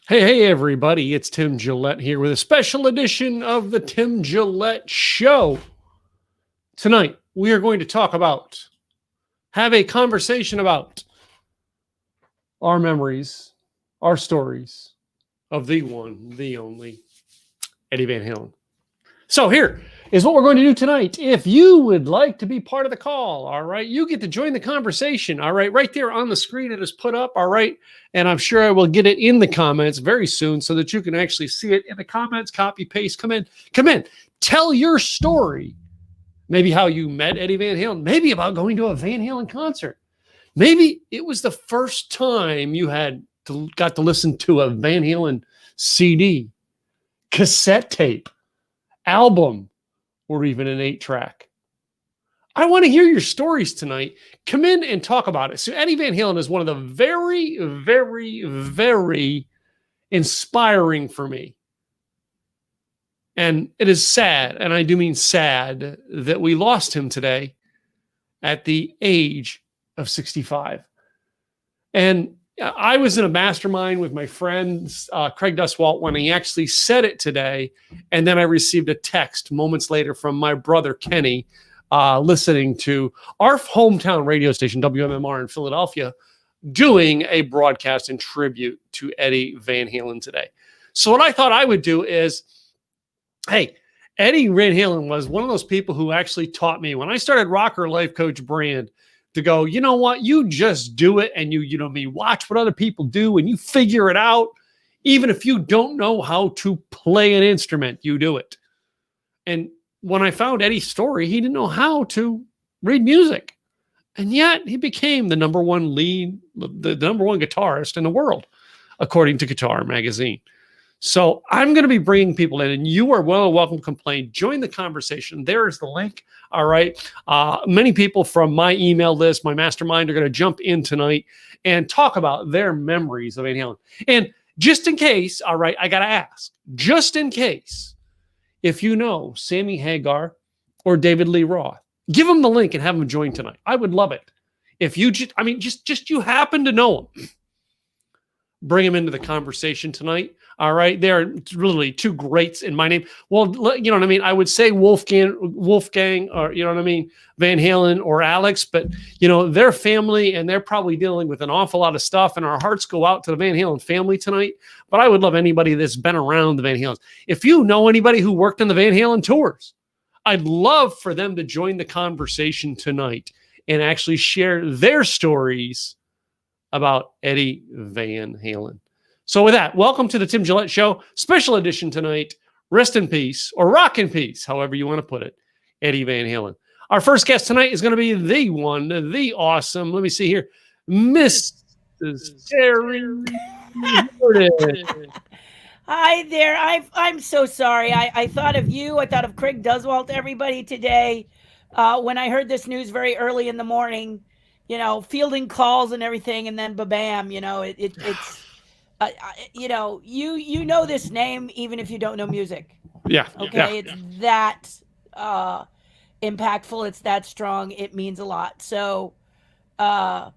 Hey, everybody. It's Tim Gillette here with a special edition of the Tim Gillette Show. Tonight, we are going to have a conversation about our memories, our stories of the one, the only, Eddie Van Halen. So here is what we're going to do tonight. If you would like to be part of the call, all right, you get to join the conversation, all right there on the screen it is put up, all right, and I'm sure I will get it in the comments very soon so that you can actually see it in the comments, copy, paste, come in, tell your story, maybe how you met Eddie Van Halen, maybe about going to a Van Halen concert, maybe it was the first time you got to listen to a Van Halen CD, cassette tape, album, or even an 8-track. I want to hear your stories tonight. Come in and talk about it. So Eddie Van Halen is one of the very, very, very inspiring for me. And it is sad, and I do mean sad, that we lost him today at the age of 65. And I was in a mastermind with my friends, Craig Duswalt, when he actually said it today. And then I received a text moments later from my brother, Kenny, listening to our hometown radio station, WMMR in Philadelphia, doing a broadcast in tribute to Eddie Van Halen today. So what I thought I would do is, hey, Eddie Van Halen was one of those people who actually taught me when I started Rocker Life Coach brand to go, you know what, you just do it and you watch what other people do and you figure it out. Even if you don't know how to play an instrument, you do it. And when I found Eddie's story, he didn't know how to read music. And yet he became the number one guitarist in the world, according to Guitar Magazine. So I'm going to be bringing people in, and you are welcome to complain. Join the conversation. There is the link. All right. Many people from my email list, my mastermind, are going to jump in tonight and talk about their memories of Van Halen. And just in case, all right, I got to ask, just in case, if you know Sammy Hagar or David Lee Roth, give them the link and have them join tonight. I would love it. If you just you happen to know them, bring them into the conversation tonight. All right. They're really two greats in my name. Well, you know what I mean? I would say Wolfgang, or, you know what I mean, Van Halen or Alex, but, you know, their family, and they're probably dealing with an awful lot of stuff, and our hearts go out to the Van Halen family tonight. But I would love anybody that's been around the Van Halens. If you know anybody who worked on the Van Halen tours, I'd love for them to join the conversation tonight and actually share their stories about Eddie Van Halen. So with that, welcome to the Tim Gillette Show, special edition tonight. Rest in peace, or rock in peace, however you want to put it, Eddie Van Halen. Our first guest tonight is going to be the one, the awesome, let me see here, Miss Terry Jordan. Hi there. I'm so sorry. I thought of you. I thought of Craig Duswalt, everybody today. When I heard this news very early in the morning, you know, fielding calls and everything, and then ba-bam, you know, it's... you know this name even if you don't know music. Yeah. Okay. Yeah. It's that impactful. It's that strong. It means a lot. So yeah,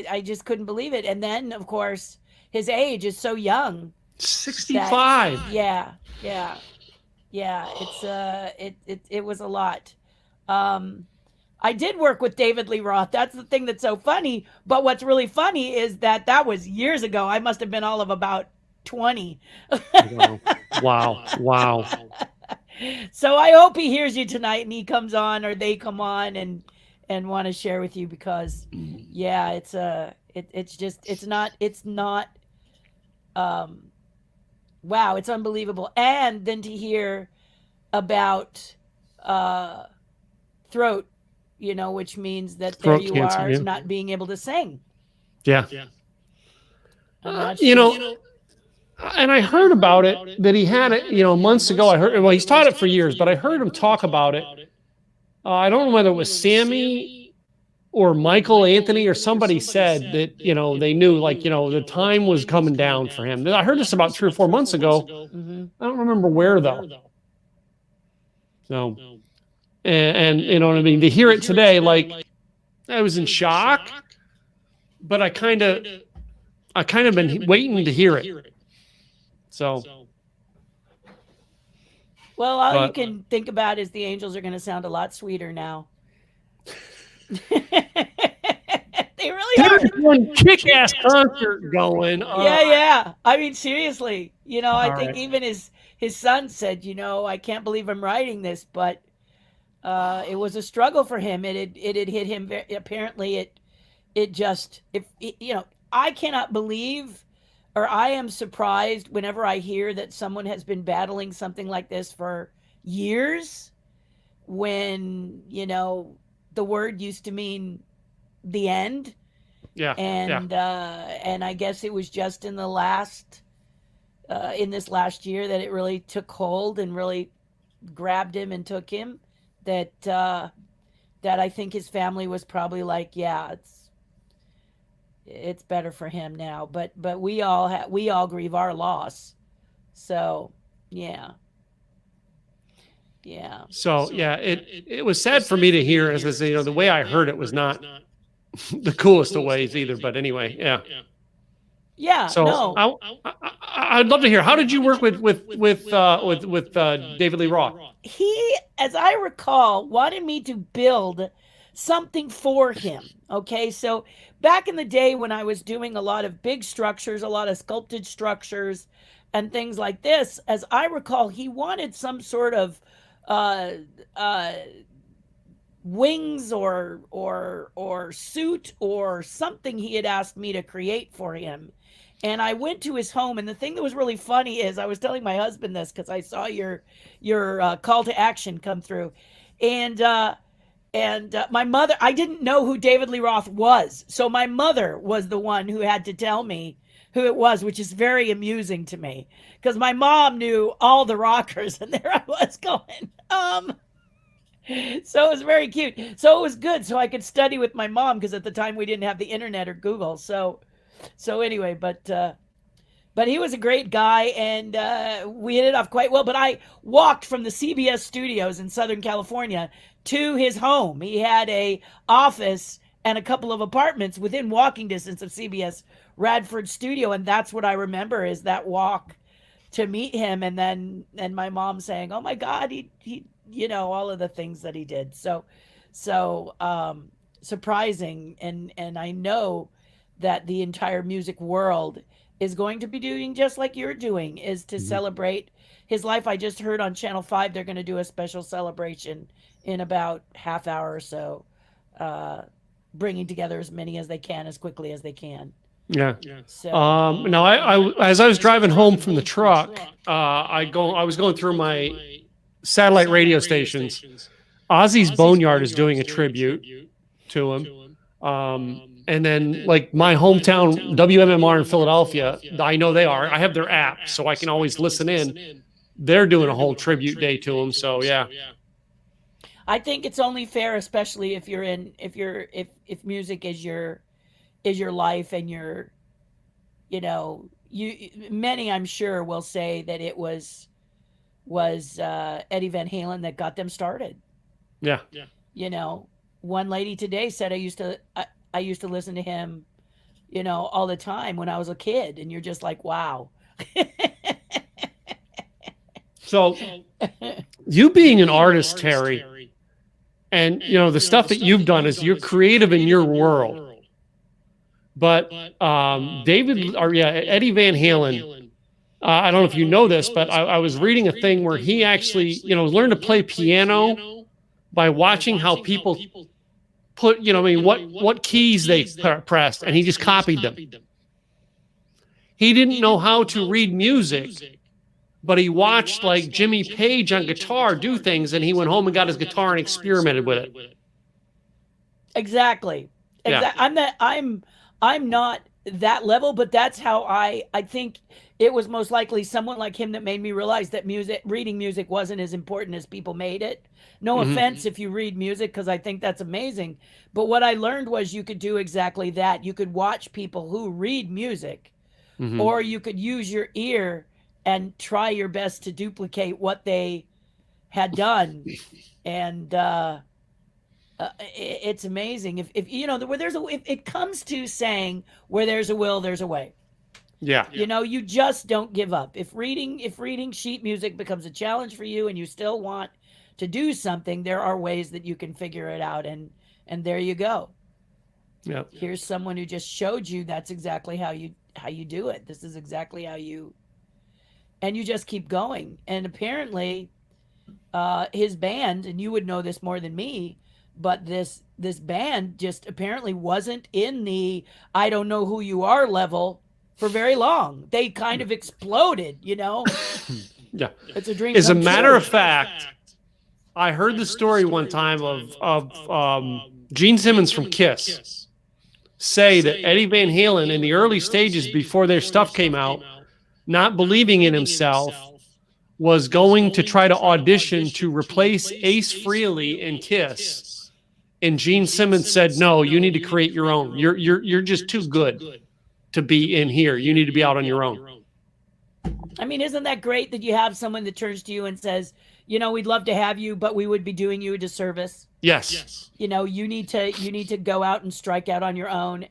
I just couldn't believe it. And then of course his age is so young. 65. Yeah. It was a lot. I did work with David Lee Roth. That's the thing that's so funny. But what's really funny is that was years ago. I must have been all of about 20. Wow. So I hope he hears you tonight and he comes on, or they come on and want to share with you, because yeah, it's not wow, it's unbelievable. And then to hear about throat, you know, which means that there you cancer, are, not being able to sing. Yeah. You know, and I heard about it, that he had it, you know, months ago. I heard, well, he's taught it for years, but I heard him talk about it. I don't know whether it was Sammy or Michael Anthony or somebody said that, you know, they knew, like, you know, the time was coming down for him. I heard this about 3 or 4 months ago. Mm-hmm. I don't remember where, though. So... And you know what I mean? To hear it today, like, I was in shock, but I kind of I kind of been waiting to hear it. So, well, all you can think about is the Angels are going to sound a lot sweeter now. They really are. there's one kick-ass concert going. Yeah. I mean, seriously, I All think right. even his son said, I can't believe I'm writing this, but it was a struggle for him. It had hit him. Apparently, I cannot believe, or I am surprised whenever I hear that someone has been battling something like this for years, when the word used to mean the end. Yeah. And I guess it was just in this last year that it really took hold and really grabbed him and took him, that I think his family was probably like, yeah, it's better for him now, but we all grieve our loss. So yeah. So yeah, it was sad for me to hear. As I say, the way I heard it was not the coolest of ways either. But anyway, yeah. So No, I'd love to hear, how did you work with David Lee Roth? he, as I recall, wanted me to build something for him. Okay, so back in the day when I was doing a lot of big structures, a lot of sculpted structures, and things like this, as I recall, he wanted some sort of uh, uh, wings or suit or something he had asked me to create for him. And I went to his home, and the thing that was really funny is I was telling my husband this because I saw your call to action come through, and my mother, I didn't know who David Lee Roth was, so my mother was the one who had to tell me who it was, which is very amusing to me because my mom knew all the rockers, and there I was going, So it was very cute. So it was good, so I could study with my mom because at the time we didn't have the internet or Google. So anyway, but he was a great guy, and we hit it off quite well. But I walked from the CBS studios in Southern California to his home. He had a office and a couple of apartments within walking distance of CBS Radford studio, and that's what I remember, is that walk to meet him, and then my mom saying, "Oh my God, he all of the things that he did." So surprising, and I know that the entire music world is going to be doing just like you're doing, is to celebrate his life. I just heard on Channel 5 they're going to do a special celebration in about half hour or so, bringing together as many as they can as quickly as they can. Yeah. So now I as I was driving home from the truck, I was going through my satellite radio stations. Ozzy's Boneyard is doing a tribute to him. And then, like, my hometown WMMR in Philadelphia, I know they are. I have their app, so I can always listen in. They're doing a whole tribute day to him. So yeah. I think it's only fair, especially if if music is your life, and many, I'm sure, will say that it was Eddie Van Halen that got them started. Yeah. One lady today said, I used to listen to him, all the time when I was a kid, and you're just like, wow. So you being an artist, Terry, and the stuff that you've done is you're creative in your world. But Eddie Van Halen, I don't know if you know this, but I was reading a thing where he actually, learned to play piano by watching how people put, what keys they pressed, and he just copied them. He didn't know how to read music, but he watched like Jimmy Page on guitar do things, and he went home and got his guitar and experimented with it. Exactly. Yeah. I'm not that level, but that's how I think it was most likely someone like him that made me realize that reading music wasn't as important as people made it. No offense if you read music, because I think that's amazing. But what I learned was you could do exactly that. You could watch people who read music, or you could use your ear and try your best to duplicate what they had done. And it's amazing. If it comes to saying where there's a will, there's a way. Yeah. You know, you just don't give up. If reading sheet music becomes a challenge for you and you still want to do something, there are ways that you can figure it out, and there you go. Yeah. Here's someone who just showed you that's exactly how you do it. This is exactly how you, and you just keep going. And apparently his band, and you would know this more than me, but this band just apparently wasn't in the I don't know who you are level for very long. They kind of exploded, you know. Yeah. It's a dream As a come matter true. of fact, I heard the story one time of Gene Simmons from Kiss say that Eddie Van Halen in the early stages before their stuff came out, not believing in himself, was going to try to audition to replace Ace Frehley in Kiss. And Gene Simmons said, "No, you need to create your own. You're just too good to be in here. You need to be out on your own." I mean, isn't that great that you have someone that turns to you and says, you know, we'd love to have you, but we would be doing you a disservice. Yes. You know, you need to go out and strike out on your own.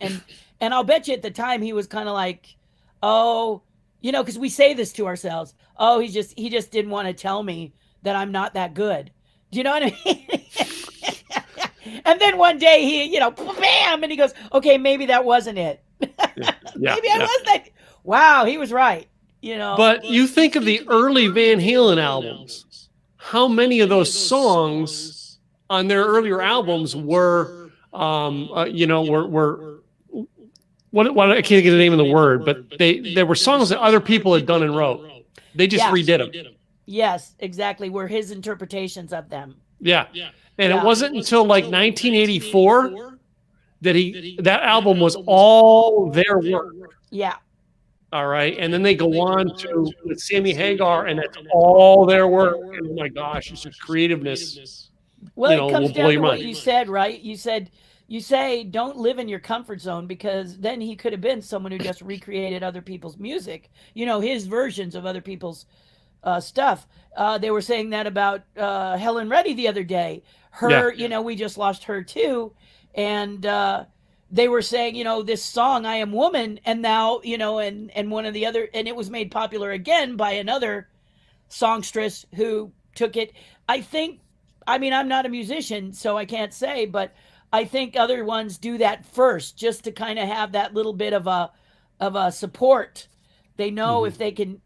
And I'll bet you at the time he was kind of like, oh, you know, because we say this to ourselves. Oh, he just didn't want to tell me that I'm not that good. Do you know what I mean? And then one day he, you know, bam, and he goes, okay, maybe that wasn't it. Maybe I was that. Wow, he was right. You know. But you think of the early Van Halen albums. How many of those songs on their earlier albums were, you know, were what I can't get the name of the word, but they were songs that other people had done and wrote. They just redid them. Yes, exactly. Were his interpretations of them. Yeah. And it wasn't until like 1984 that album was all their work. Yeah. All right. And then they go on to with Sammy Hagar, and it's all their work. And oh my gosh, it's just creativeness. Well, you know, it comes will blow down your to what mind. you said, right? You say don't live in your comfort zone, because then he could have been someone who just recreated other people's music, you know, his versions of other people's stuff. They were saying that about Helen Reddy the other day. Her, you know, we just lost her too. And they were saying, you know, this song, I Am Woman, and now, you know, and one of the other, and it was made popular again by another songstress who took it. I mean, I'm not a musician, so I can't say, but I think other ones do that first, just to kind of have that little bit of a support. They know if they can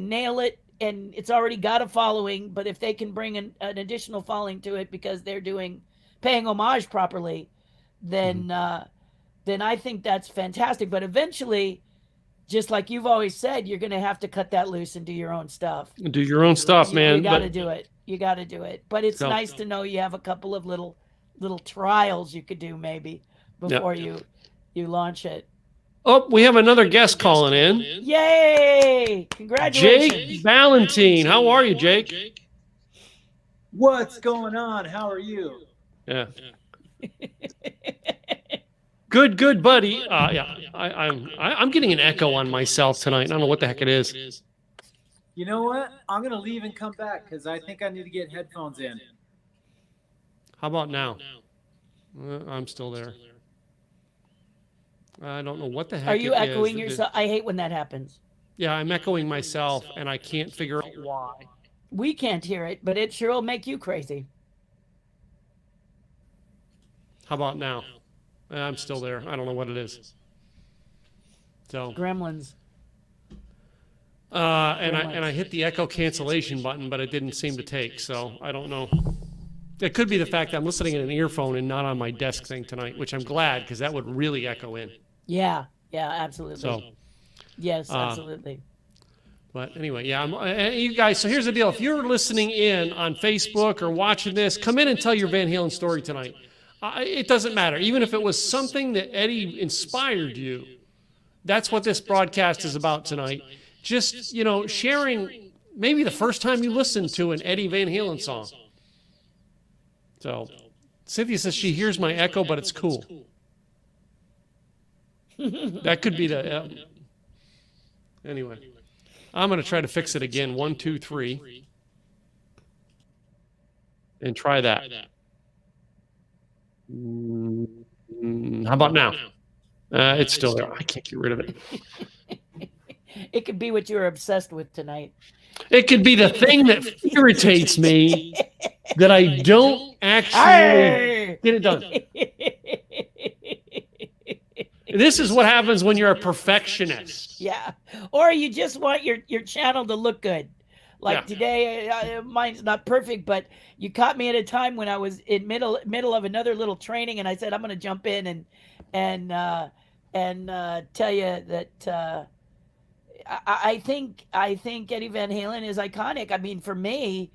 nail it, and it's already got a following, but if they can bring an additional following to it because they're paying homage properly, then I think that's fantastic. But eventually, just like you've always said, you're going to have to cut that loose and do your own stuff. Do your own stuff, man. You got to do it. You got to do it. But it's nice to know you have a couple of little trials you could do maybe before you launch it. Oh, we have another guest calling in. Yay! Congratulations. Jake Valentine. How are you, Jake? What's going on? How are you? Yeah. Good, buddy. Yeah, I'm getting an echo on myself tonight. I don't know what the heck it is. You know what? I'm going to leave and come back because I think I need to get headphones in. How about now? I'm still there. I don't know what the heck. Are you echoing yourself? I hate when that happens. Yeah, I'm echoing myself, and I can't figure out why. We can't hear it, but it sure will make you crazy. How about now? I'm still there. I don't know what it is. So Gremlins. And I hit the echo cancellation button, but it didn't seem to take. So I don't know. It could be the fact that I'm listening in an earphone and not on my desk thing tonight, which I'm glad, because that would really echo in. Yeah, absolutely. So, yes, absolutely. But anyway, yeah, you guys. So here's the deal: if you're listening in on Facebook or watching this, come in and tell your Van Halen story tonight. It doesn't matter, even if it was something that Eddie inspired you. That's what this broadcast is about tonight. Just, you know, sharing maybe the first time you listened to an Eddie Van Halen song. So Cynthia says she hears my echo, but it's cool. That could be the... Anyway, I'm going to try to fix it again. 1, 2, 3. And try that. How about now? It's still there. I can't get rid of it. It could be what you're obsessed with tonight. It could be the thing that irritates me that I don't actually get it done. This is what happens when you're a perfectionist. Yeah. Or you just want your channel to look good. Like today, mine's not perfect, but you caught me at a time when I was in middle of another little training, and I said I'm going to jump in and tell you that I think Eddie Van Halen is iconic. I mean, for me,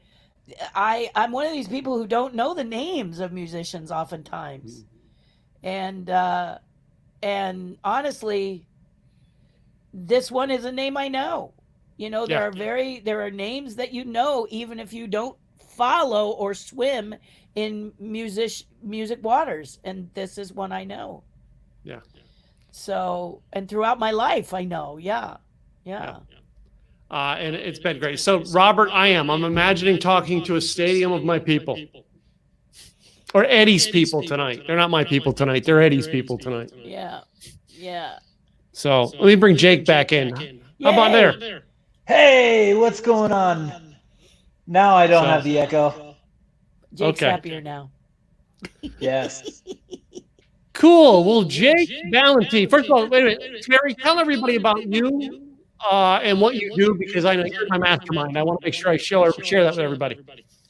I'm one of these people who don't know the names of musicians oftentimes, and honestly, this one is a name I know. You know, there are names that you know, even if you don't follow or swim in music waters, and this is one I know. Yeah. So, and throughout my life, I know. Yeah. And it's been great. So, Robert, I'm imagining talking to a stadium of my people, or Eddie's people tonight. They're not my people tonight. They're Eddie's people tonight. Yeah. So let me bring Jake back in. How about there? Hey, what's going on? Now I don't have the echo. Jake's happier now. Yes. Cool. Well, Jake VanHalen. First of all, wait a minute. Terry, tell everybody about you and what you do, because I know you're my mastermind. I want to make sure I share that with everybody.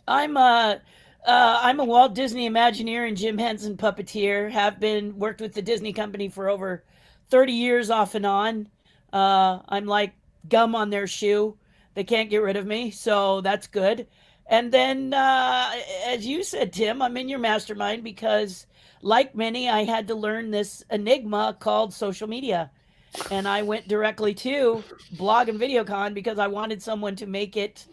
I'm a Walt Disney Imagineer and Jim Henson puppeteer. Have worked with the Disney company for over 30 years off and on. I'm like gum on their shoe. They can't get rid of me, so that's good. And then, as you said, Tim, I'm in your mastermind because, like many, I had to learn this enigma called social media. And I went directly to Blog and VideoCon because I wanted someone to make it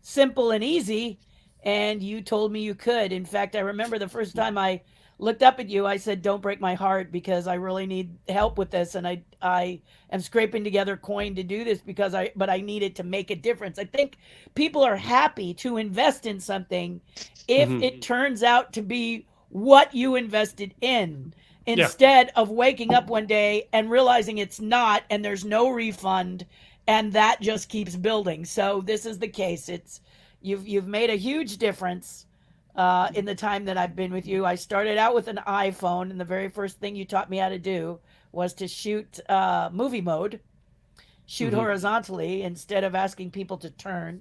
simple and easy. And you told me you could. In fact, I remember the first time I looked up at you, I said, don't break my heart, because I really need help with this. And I am scraping together coin to do this but I need it to make a difference. I think people are happy to invest in something if it turns out to be what you invested in, instead of waking up one day and realizing it's not, and there's no refund, and that just keeps building. So this is the case. You've made a huge difference in the time that I've been with you. I started out with an iPhone, and the very first thing you taught me how to do was to shoot movie mode, shoot horizontally instead of asking people to turn.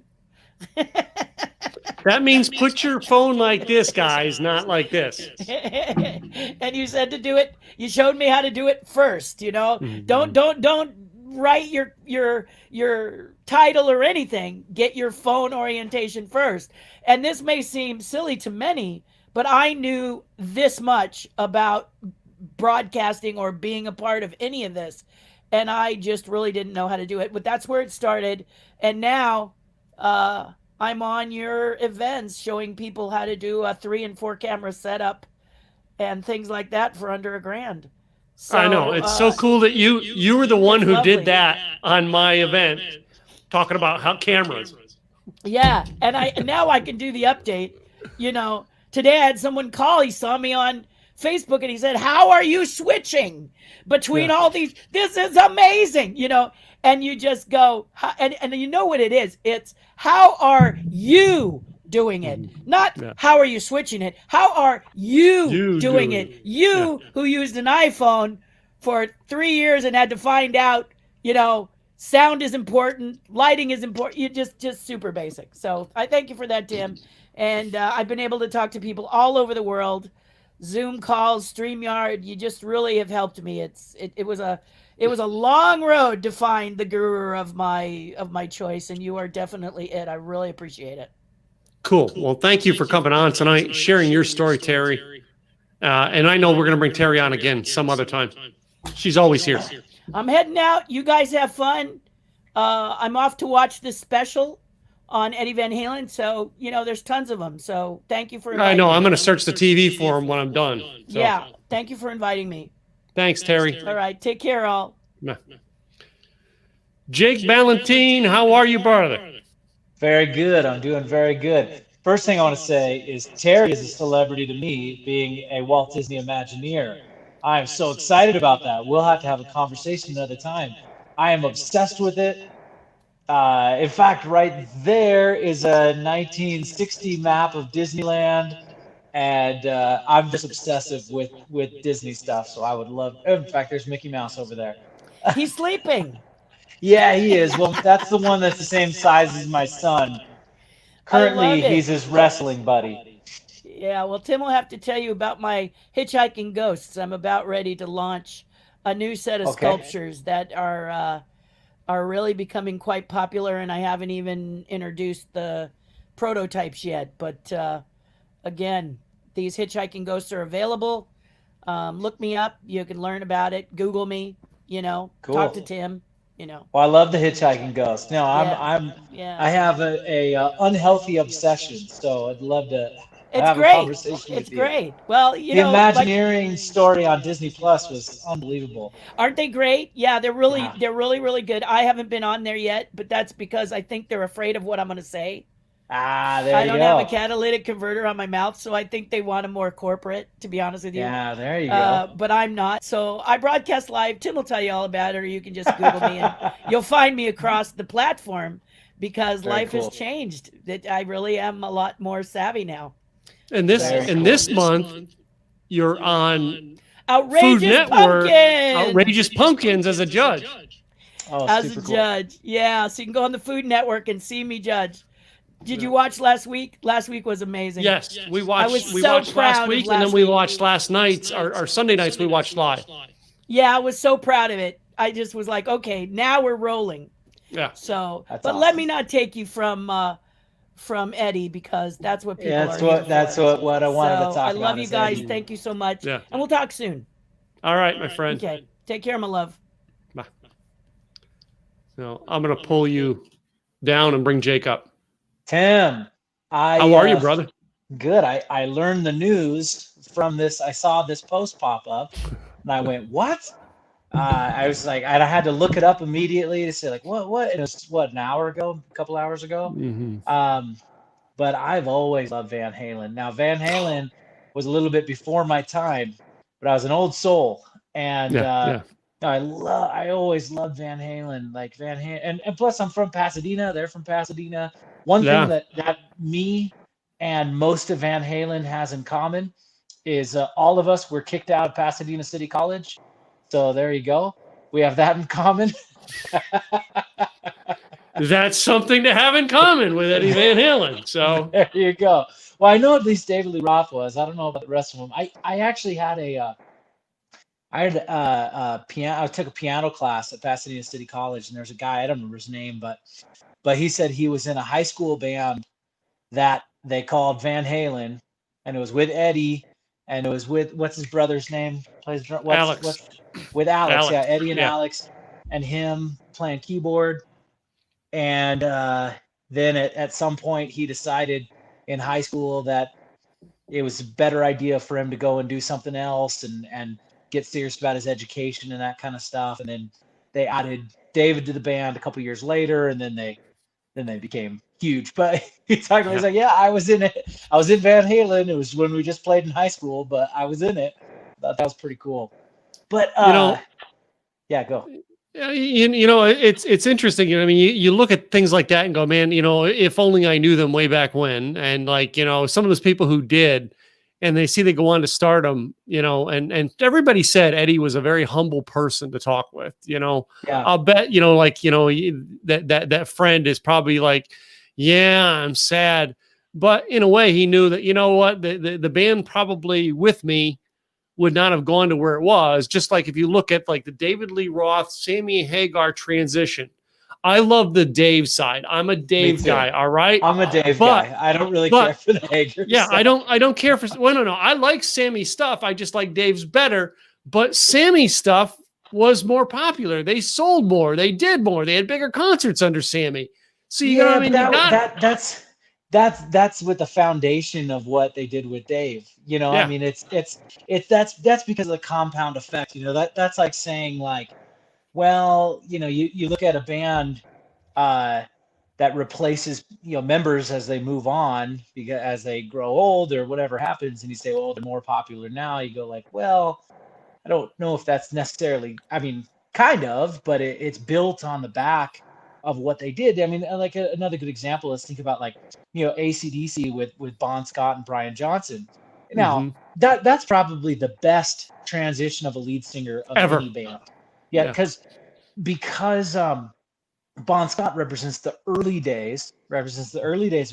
That means put your phone like this, guys, not like this. And you said to do it. You showed me how to do it first. You know, don't write your title or anything. Get your phone orientation first. And this may seem silly to many, but I knew this much about broadcasting or being a part of any of this, and I just really didn't know how to do it. But that's where it started, and now I'm on your events showing people how to do a 3 and 4 camera setup and things like that for under $1,000. So, I know, it's so cool that you were the one who did that on my event, talking about how cameras. Yeah, and now I can do the update. You know, today I had someone call. He saw me on Facebook and he said, "How are you switching between all these? This is amazing." You know, and you just go, and you know what it is? It's how are you doing it? Not how are you switching it? How are you doing it? You who used an iPhone for 3 years and had to find out, you know, sound is important, lighting is important. You just super basic. So I thank you for that, Tim. And I've been able to talk to people all over the world, Zoom calls, StreamYard. You just really have helped me. It was a long road to find the guru of my choice, and you are definitely it. I really appreciate it. Cool. Well, thank you for coming on tonight, sharing your story, Terry. And I know we're going to bring Terry on again some other time. She's always here. I'm heading out. You guys have fun. I'm off to watch this special on Eddie Van Halen. So, you know, there's tons of them. So thank you for inviting I know. me. I'm going to search the TV for him when I'm done. So. Yeah. Thank you for inviting me. Thanks, Terry. All right. Take care, all. Jake VanHalen, how are you, brother? Very good. I'm doing very good. First thing I want to say is Terry is a celebrity to me, being a Walt Disney Imagineer. I'm so excited about that. We'll have to have a conversation another time. I am obsessed with it. In fact, right there is a 1960 map of Disneyland, and I'm just obsessive with Disney stuff. So I would love. In fact, there's Mickey Mouse over there. He's sleeping. Yeah, he is. Well, that's the one that's the same size as my son. I love Currently, it. he's his wrestling buddy. Yeah, well, Tim will have to tell you about my hitchhiking ghosts. I'm about ready to launch a new set of Okay. sculptures that are really becoming quite popular, and I haven't even introduced the prototypes yet. But again, these hitchhiking ghosts are available. Look me up. You can learn about it. Google me. Talk to Cool. Tim. Well, I love the hitchhiking ghost. No, Yeah. I have a unhealthy obsession, so I'd love to It's have a great. conversation It's with you. great. Well, The Imagineering story on Disney Plus was unbelievable. aren't they great? Yeah, they're really Yeah. they're really really good. I haven't been on there yet, but that's because I think they're afraid of what I'm going to say. There I you don't go. have a catalytic converter on my mouth, so I think they want a more corporate, to be honest with you. Yeah, there you go. But I'm not. So I broadcast live. Tim will tell you all about it, or you can just Google me and you'll find me across the platform because Very life cool. has changed. That I really am a lot more savvy now. And this Very and cool. this month, you're on Outrageous Food Network, Pumpkins! Outrageous Pumpkins as a judge. Oh, As super a cool. judge. Yeah, so you can go on the Food Network and see me judge. Did you Yeah. watch last week? Last week was amazing. Yes, we I watched. was We so watched proud last of week, and last then we week. watched last nights. Our Sunday nights we watched live. Yeah, I was so proud of it. I just was like, okay, now we're rolling. Yeah. So, That's but let awesome. me not take you from Eddie because that's what people Yeah, are here that's for. what I wanted to So talk I about. love you is guys. Eddie. Thank you so much. Yeah. And we'll talk soon. All right, my friend. Okay. Take care, my love. Bye. So I'm gonna pull you down and bring Jake up. Tim, How are you, brother? Good. I learned the news from this. I saw this post pop up, and I went, "What?" I was like, I had to look it up immediately to say, like, what? And it was an hour ago, a couple hours ago. Mm-hmm. But I've always loved Van Halen. Now, Van Halen was a little bit before my time, but I was an old soul, and Yeah. I always loved Van Halen, like Van Halen, and plus I'm from Pasadena. They're from Pasadena. One Yeah. thing that me and most of Van Halen has in common is all of us were kicked out of Pasadena City College. So there you go. We have that in common. That's something to have in common with Eddie Van Halen. So There you go. Well, I know at least David Lee Roth was. I don't know about the rest of them. I actually had a piano. I took a piano class at Pasadena City College, and there's a guy, I don't remember his name, but he said he was in a high school band that they called Van Halen, and it was with Eddie, and it was with, what's his brother's name? Alex. With Alex, Alex, yeah, Eddie and yeah. Alex, and him playing keyboard. And then at some point he decided in high school that it was a better idea for him to go and do something else and get serious about his education and that kind of stuff. And then they added David to the band a couple years later, and then they became huge. But he talked about, he's like, yeah, I was in it. I was in Van Halen. It was when we just played in high school, but I was in it. Thought that was pretty cool. But yeah, go. It's interesting. I mean, you look at things like that and go, man, if only I knew them way back when. And like, some of those people who did, and they see they go on to stardom, and everybody said Eddie was a very humble person to talk with. Yeah. I'll bet, that friend is probably like, yeah, I'm sad. But in a way, he knew that, the band probably with me would not have gone to where it was. Just like if you look at like the David Lee Roth, Sammy Hagar transition. I love the Dave side. I'm a Dave guy. All right. I'm a Dave guy. I don't really care for the Hagar. Yeah, I don't care for. Well, no. I like Sammy's stuff. I just like Dave's better. But Sammy's stuff was more popular. They sold more. They did more. They had bigger concerts under Sammy. So you know what I mean? That's with the foundation of what they did with Dave. Yeah. I mean, that's because of the compound effect. That's like saying like, well, you look at a band that replaces members as they move on, because as they grow old or whatever happens, and you say, well, they're more popular now. You go like, well, I don't know if that's necessarily. I mean, kind of, but it's built on the back of what they did. I mean, like another good example, let's think about like, AC/DC with Bon Scott and Brian Johnson. Now, that's probably the best transition of a lead singer of Ever. any band. Yeah, because Bon Scott represents the early days of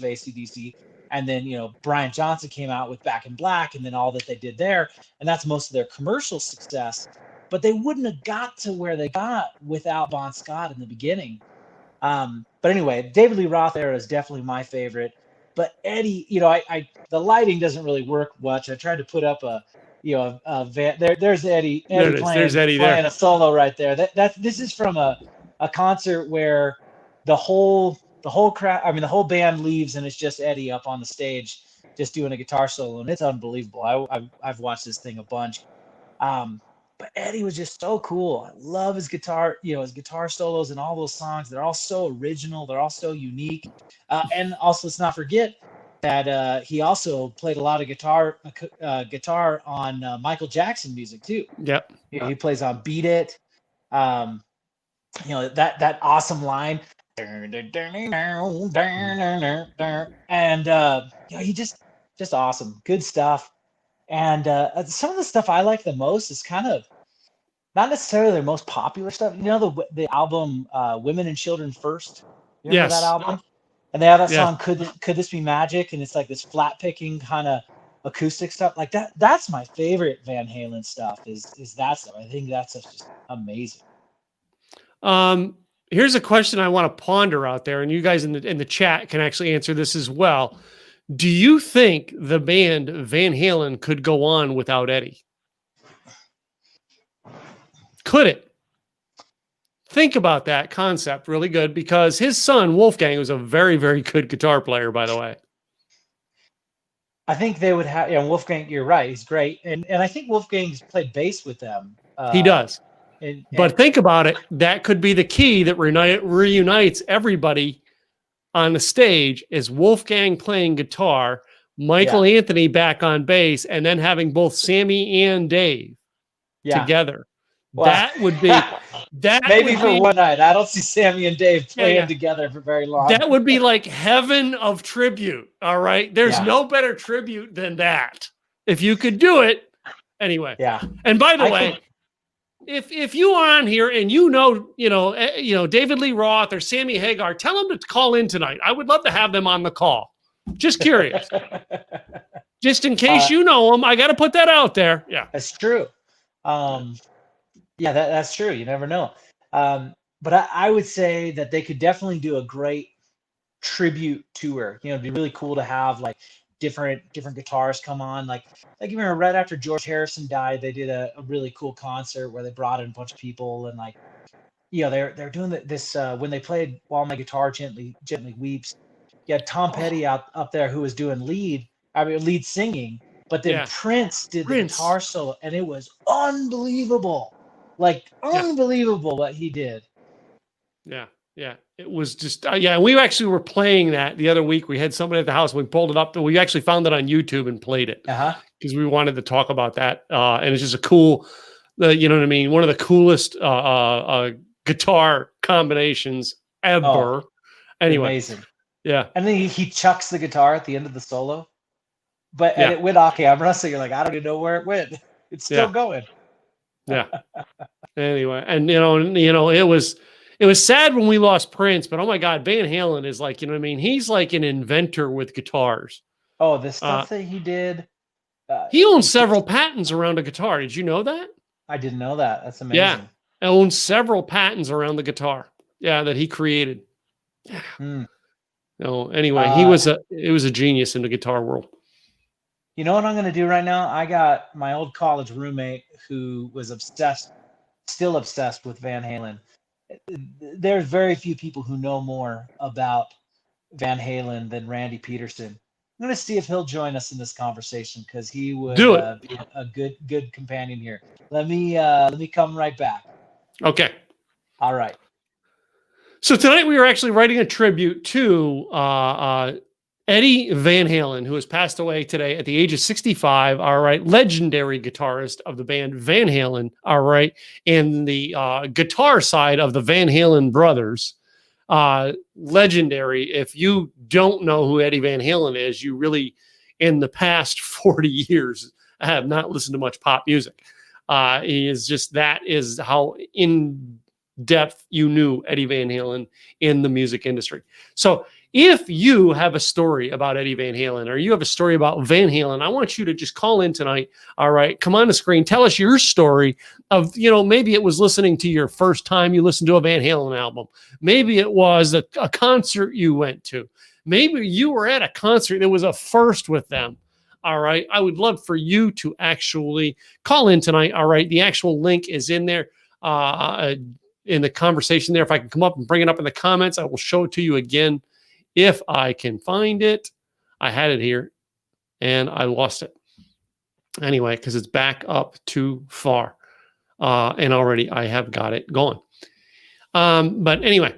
AC/DC, and then Brian Johnson came out with Back in Black, and then all that they did there, and that's most of their commercial success. But they wouldn't have got to where they got without Bon Scott in the beginning. But anyway, David Lee Roth era is definitely my favorite. But Eddie, the lighting doesn't really work much. I tried to put up there's Eddie. There's Eddie playing there. a solo right there. This is from a concert where the whole crowd, I mean the whole band leaves and it's just Eddie up on the stage just doing a guitar solo, and it's unbelievable. I've watched this thing a bunch. But Eddie was just so cool. I love his guitar, his guitar solos and all those songs. They're all so original. They're all so unique. And also, let's not forget that he also played a lot of guitar on Michael Jackson music too. Yep. He plays on Beat It. That awesome line. And he just awesome. Good stuff. And some of the stuff I like the most is kind of not necessarily their most popular stuff. The album Women and Children First? You remember that album? And they have that song, Could This Be Magic? And it's like this flat picking kind of acoustic stuff. Like that's my favorite Van Halen stuff is that stuff. I think that's just amazing. Here's a question I want to ponder out there, and you guys in the chat can actually answer this as well. Do you think the band Van Halen could go on without Eddie? Could it? Think about that concept really good, because his son, Wolfgang, was a very, very good guitar player, by the way. I think they would have, Wolfgang, you're right. He's great. And I think Wolfgang's played bass with them. He does. But think about it. That could be the key that reunites everybody on the stage, is Wolfgang playing guitar, Michael Anthony back on bass, and then having both Sammy and Dave together. Well, that would be maybe for one night. I don't see Sammy and Dave playing together for very long. That would be like heaven of tribute. All right. There's no better tribute than that. If you could do it. Anyway. Yeah. And by the way, if you are on here and David Lee Roth or Sammy Hagar, tell them to call in tonight. I would love to have them on the call. Just curious. Just in case you know them. I got to put that out there. Yeah. That's true. That's true. You never know. But I would say that they could definitely do a great tribute tour. It'd be really cool to have like different guitars come on. Like you remember right after George Harrison died, they did a really cool concert where they brought in a bunch of people, and they're doing this when they played While My Guitar Gently Weeps. You had Tom Petty up there who was doing lead singing, but then Prince did the guitar solo, and it was unbelievable. Unbelievable what he did. Yeah. Yeah. It was just, we actually were playing that the other week. We had somebody at the house. We pulled it up. We actually found it on YouTube and played it because we wanted to talk about that. And it's just a cool, you know what I mean? One of the coolest guitar combinations ever. Oh, anyway. Amazing. Yeah. And then he chucks the guitar at the end of the solo. And it went off camera, so you're like, I don't even know where it went. It's still going. Yeah. Anyway, and it was sad when we lost Prince, but oh my God, Van Halen is like, he's like an inventor with guitars. Oh, the stuff that he did. He owns several patents around a guitar. Did you know that? I didn't know that. That's amazing. Yeah. Owns several patents around the guitar. Yeah, that he created. Anyway, it was a genius in the guitar world. You know what I'm going to do right now? I got my old college roommate who was still obsessed with Van Halen. There's very few people who know more about Van Halen than Randy Peterson. I'm going to see if he'll join us in this conversation, because he would be a good companion here. Let me come right back. Okay. All right. So tonight we are actually writing a tribute to Eddie Van Halen, who has passed away today at the age of 65, all right, legendary guitarist of the band Van Halen, all right, and the guitar side of the Van Halen brothers, legendary. If you don't know who Eddie Van Halen is, you really, in the past 40 years, have not listened to much pop music. He is just, that is how in depth you knew Eddie Van Halen in the music industry. So if you have a story about Eddie Van Halen, or you have a story about Van Halen, I want you to just call in tonight. All right, come on the screen. Tell us your story of, maybe it was listening to your first time you listened to a Van Halen album. Maybe it was a concert you went to. Maybe you were at a concert that was a first with them. All right, I would love for you to actually call in tonight. All right, the actual link is in there. In the conversation there. If I can come up and bring it up in the comments, I will show it to you again. If I can find it. I had it here and I lost it. Anyway, because it's back up too far. And already I have got it going. But anyway,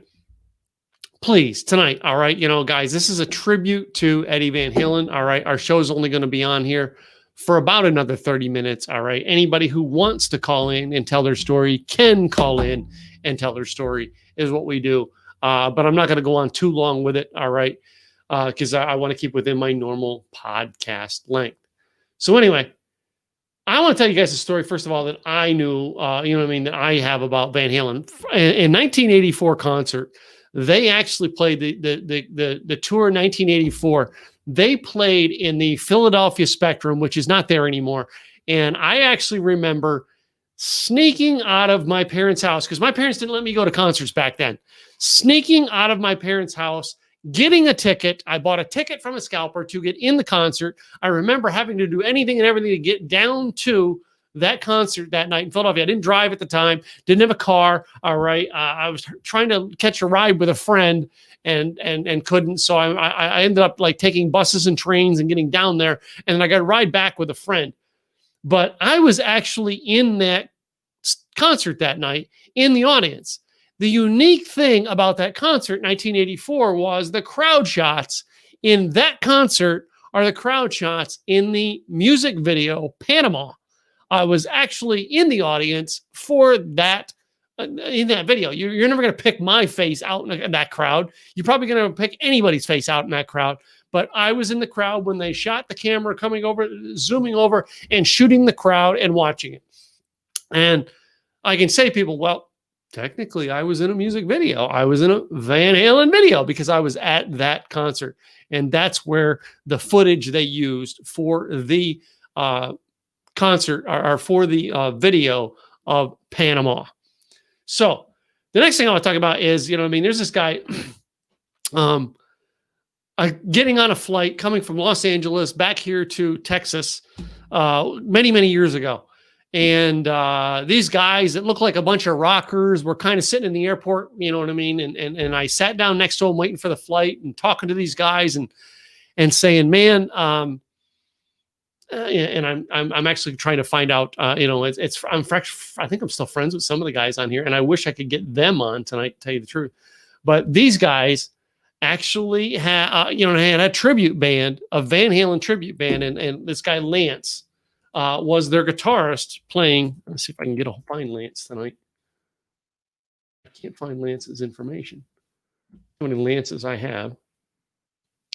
please, tonight, all right, guys, this is a tribute to Eddie Van Halen. All right, our show is only going to be on here for about another 30 minutes. All right, anybody who wants to call in and tell their story can call in and tell their story, is what we do. But I'm not going to go on too long with it, all right, because I want to keep within my normal podcast length. So anyway, I want to tell you guys a story, first of all, that I knew, that I have about Van Halen. In 1984 concert, they actually played the tour in 1984. They played in the Philadelphia Spectrum, which is not there anymore. And I actually remember sneaking out of my parents' house, because my parents didn't let me go to concerts back then. Sneaking out of my parents' house, getting a ticket. I bought a ticket from a scalper to get in the concert. I remember having to do anything and everything to get down to that concert that night in Philadelphia. I didn't drive at the time, didn't have a car. All right. I was trying to catch a ride with a friend and couldn't. So I ended up like taking buses and trains and getting down there. And then I got a ride back with a friend. But I was actually in that concert that night in the audience. The unique thing about that concert in 1984 was the crowd shots in that concert are the crowd shots in the music video Panama. I was actually in the audience for that, in that video. You're never going to pick my face out in that crowd. You're probably going to pick anybody's face out in that crowd. But I was in the crowd when they shot the camera coming over, zooming over and shooting the crowd and watching it. And I can say to people, well, technically I was in a music video. I was in a Van Halen video because I was at that concert. And that's where the footage they used for the concert or for the video of Panama. So the next thing I want to talk about is, there's this guy getting on a flight coming from Los Angeles back here to Texas many, many years ago. And these guys that look like a bunch of rockers were kind of sitting in the airport, you know what I mean? And I sat down next to them waiting for the flight and talking to these guys and saying, man, and I'm actually trying to find out, I'm fresh. I think I'm still friends with some of the guys on here, and I wish I could get them on tonight, to tell you the truth. But these guys actually had a tribute band, a Van Halen tribute band, and this guy Lance was their guitarist playing. Let's see if I can find Lance tonight. I can't find Lance's information. How many Lances I have?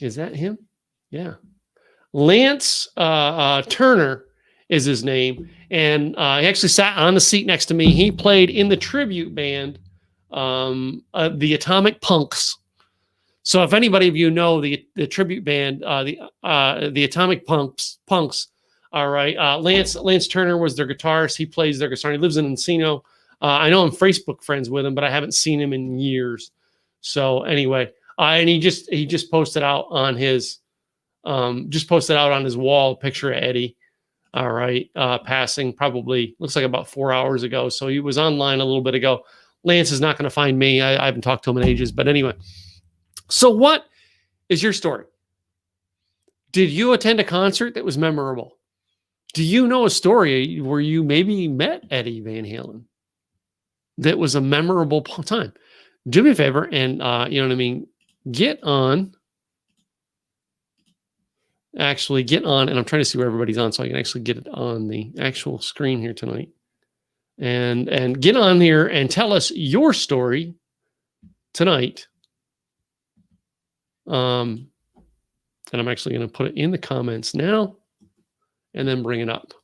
Is that him? Yeah. Lance Turner is his name. And he actually sat on the seat next to me. He played in the tribute band, the Atomic Punks. So if anybody of you know the tribute band, the Atomic Punks, all right. Lance Turner was their guitarist. He plays their guitar. He lives in Encino. I know I'm Facebook friends with him, but I haven't seen him in years. So anyway, and he just posted out on his wall a picture of Eddie. All right, passing probably looks like about 4 hours ago. So he was online a little bit ago. Lance is not going to find me. I haven't talked to him in ages. But anyway, so what is your story? Did you attend a concert that was memorable? Do you know a story where you maybe met Eddie Van Halen that was a memorable time? Do me a favor and, get on actually get on, and I'm trying to see where everybody's on so I can actually get it on the actual screen here tonight. And get on here and tell us your story tonight. And I'm actually going to put it in the comments now and then bring it up.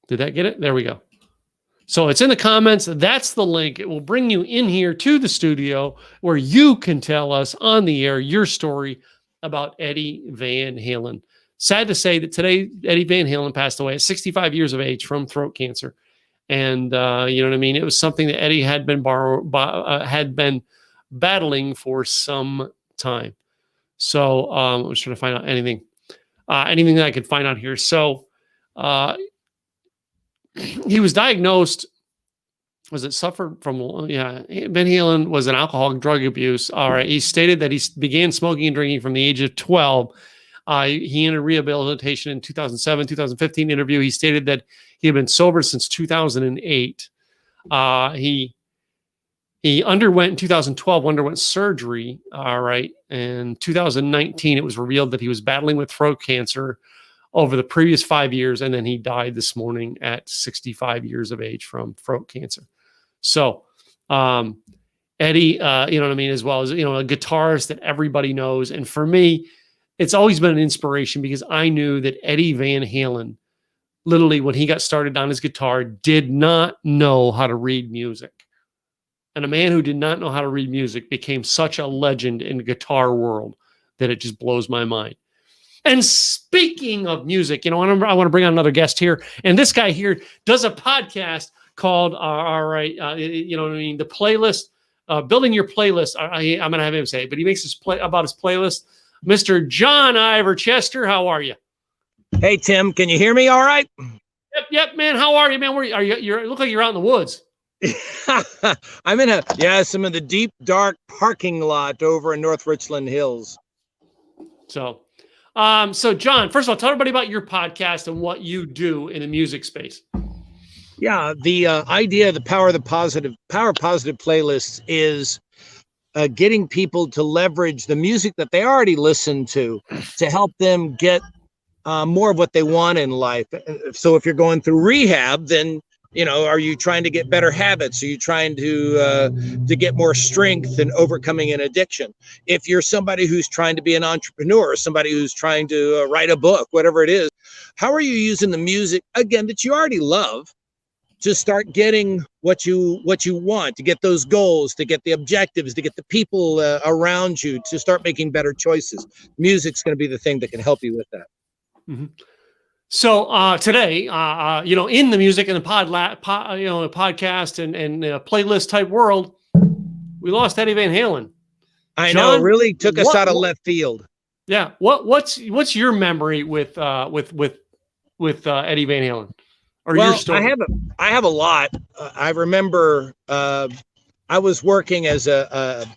Did that get it? There we go. So it's in the comments. That's the link. It will bring you in here to the studio where you can tell us on the air your story about Eddie Van Halen. Sad to say that today, Eddie Van Halen passed away at 65 years of age from throat cancer. And you know what I mean? It was something that Eddie had been battling for some time. So I was trying to find out anything that I could find out here. So he was diagnosed. Was it suffered from? Yeah, Van Halen was an alcoholic drug abuse. All right. He stated that he began smoking and drinking from the age of 12. He entered rehabilitation in 2007, 2015 interview. He stated that he had been sober since 2008. He underwent in 2012, surgery. All right. And 2019, it was revealed that he was battling with throat cancer over the previous 5 years. And then he died this morning at 65 years of age from throat cancer. So, Eddie, you know what I mean? As well as, a guitarist that everybody knows. And for me, it's always been an inspiration because I knew that Eddie Van Halen, literally when he got started on his guitar, did not know how to read music. And a man who did not know how to read music became such a legend in the guitar world that it just blows my mind. And speaking of music, I want to bring on another guest here. And this guy here does a podcast called, the playlist, building your playlist. I'm going to have him say it, but he makes about his playlist. Mr. John Ivor Chester, how are you? Hey, Tim, can you hear me all right? Yep, man. How are you, man? Where are you? You look like you're out in the woods. I'm in the deep, dark parking lot over in North Richland Hills. So John, first of all, tell everybody about your podcast and what you do in the music space. Yeah, the idea of the power positive playlists is getting people to leverage the music that they already listen to help them get more of what they want in life. So if you're going through rehab, then are you trying to get better habits? Are you trying to get more strength and overcoming an addiction? If you're somebody who's trying to be an entrepreneur, somebody who's trying to write a book, whatever it is, how are you using the music again that you already love to start getting what you want, to get those goals, to get the objectives, to get the people around you to start making better choices? Music's going to be the thing that can help you with that. Mm-hmm. So today, in the music and the podcast and playlist type world, we lost Eddie Van Halen. I know, it really took us out of left field. Yeah. What's your memory with Eddie Van Halen? Or your story? I have a lot. I remember I was working as I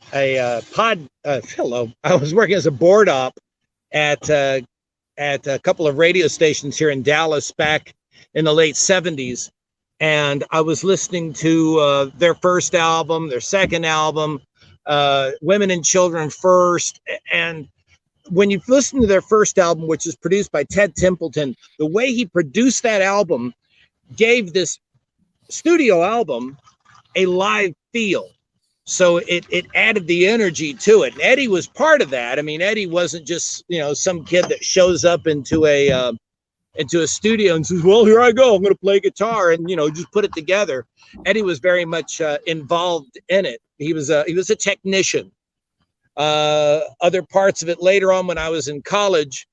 was working as a board op at a couple of radio stations here in Dallas back in the late 70s. And I was listening to their first album, their second album, Women and Children First. And when you listen to their first album, which is produced by Ted Templeton, the way he produced that album gave this studio album a live feel. So it added the energy to it. And Eddie was part of that. I mean, Eddie wasn't just, some kid that shows up into a studio and says, well, here I go, I'm going to play guitar and, just put it together. Eddie was very much involved in it. He was a technician. Other parts of it later on when I was in college,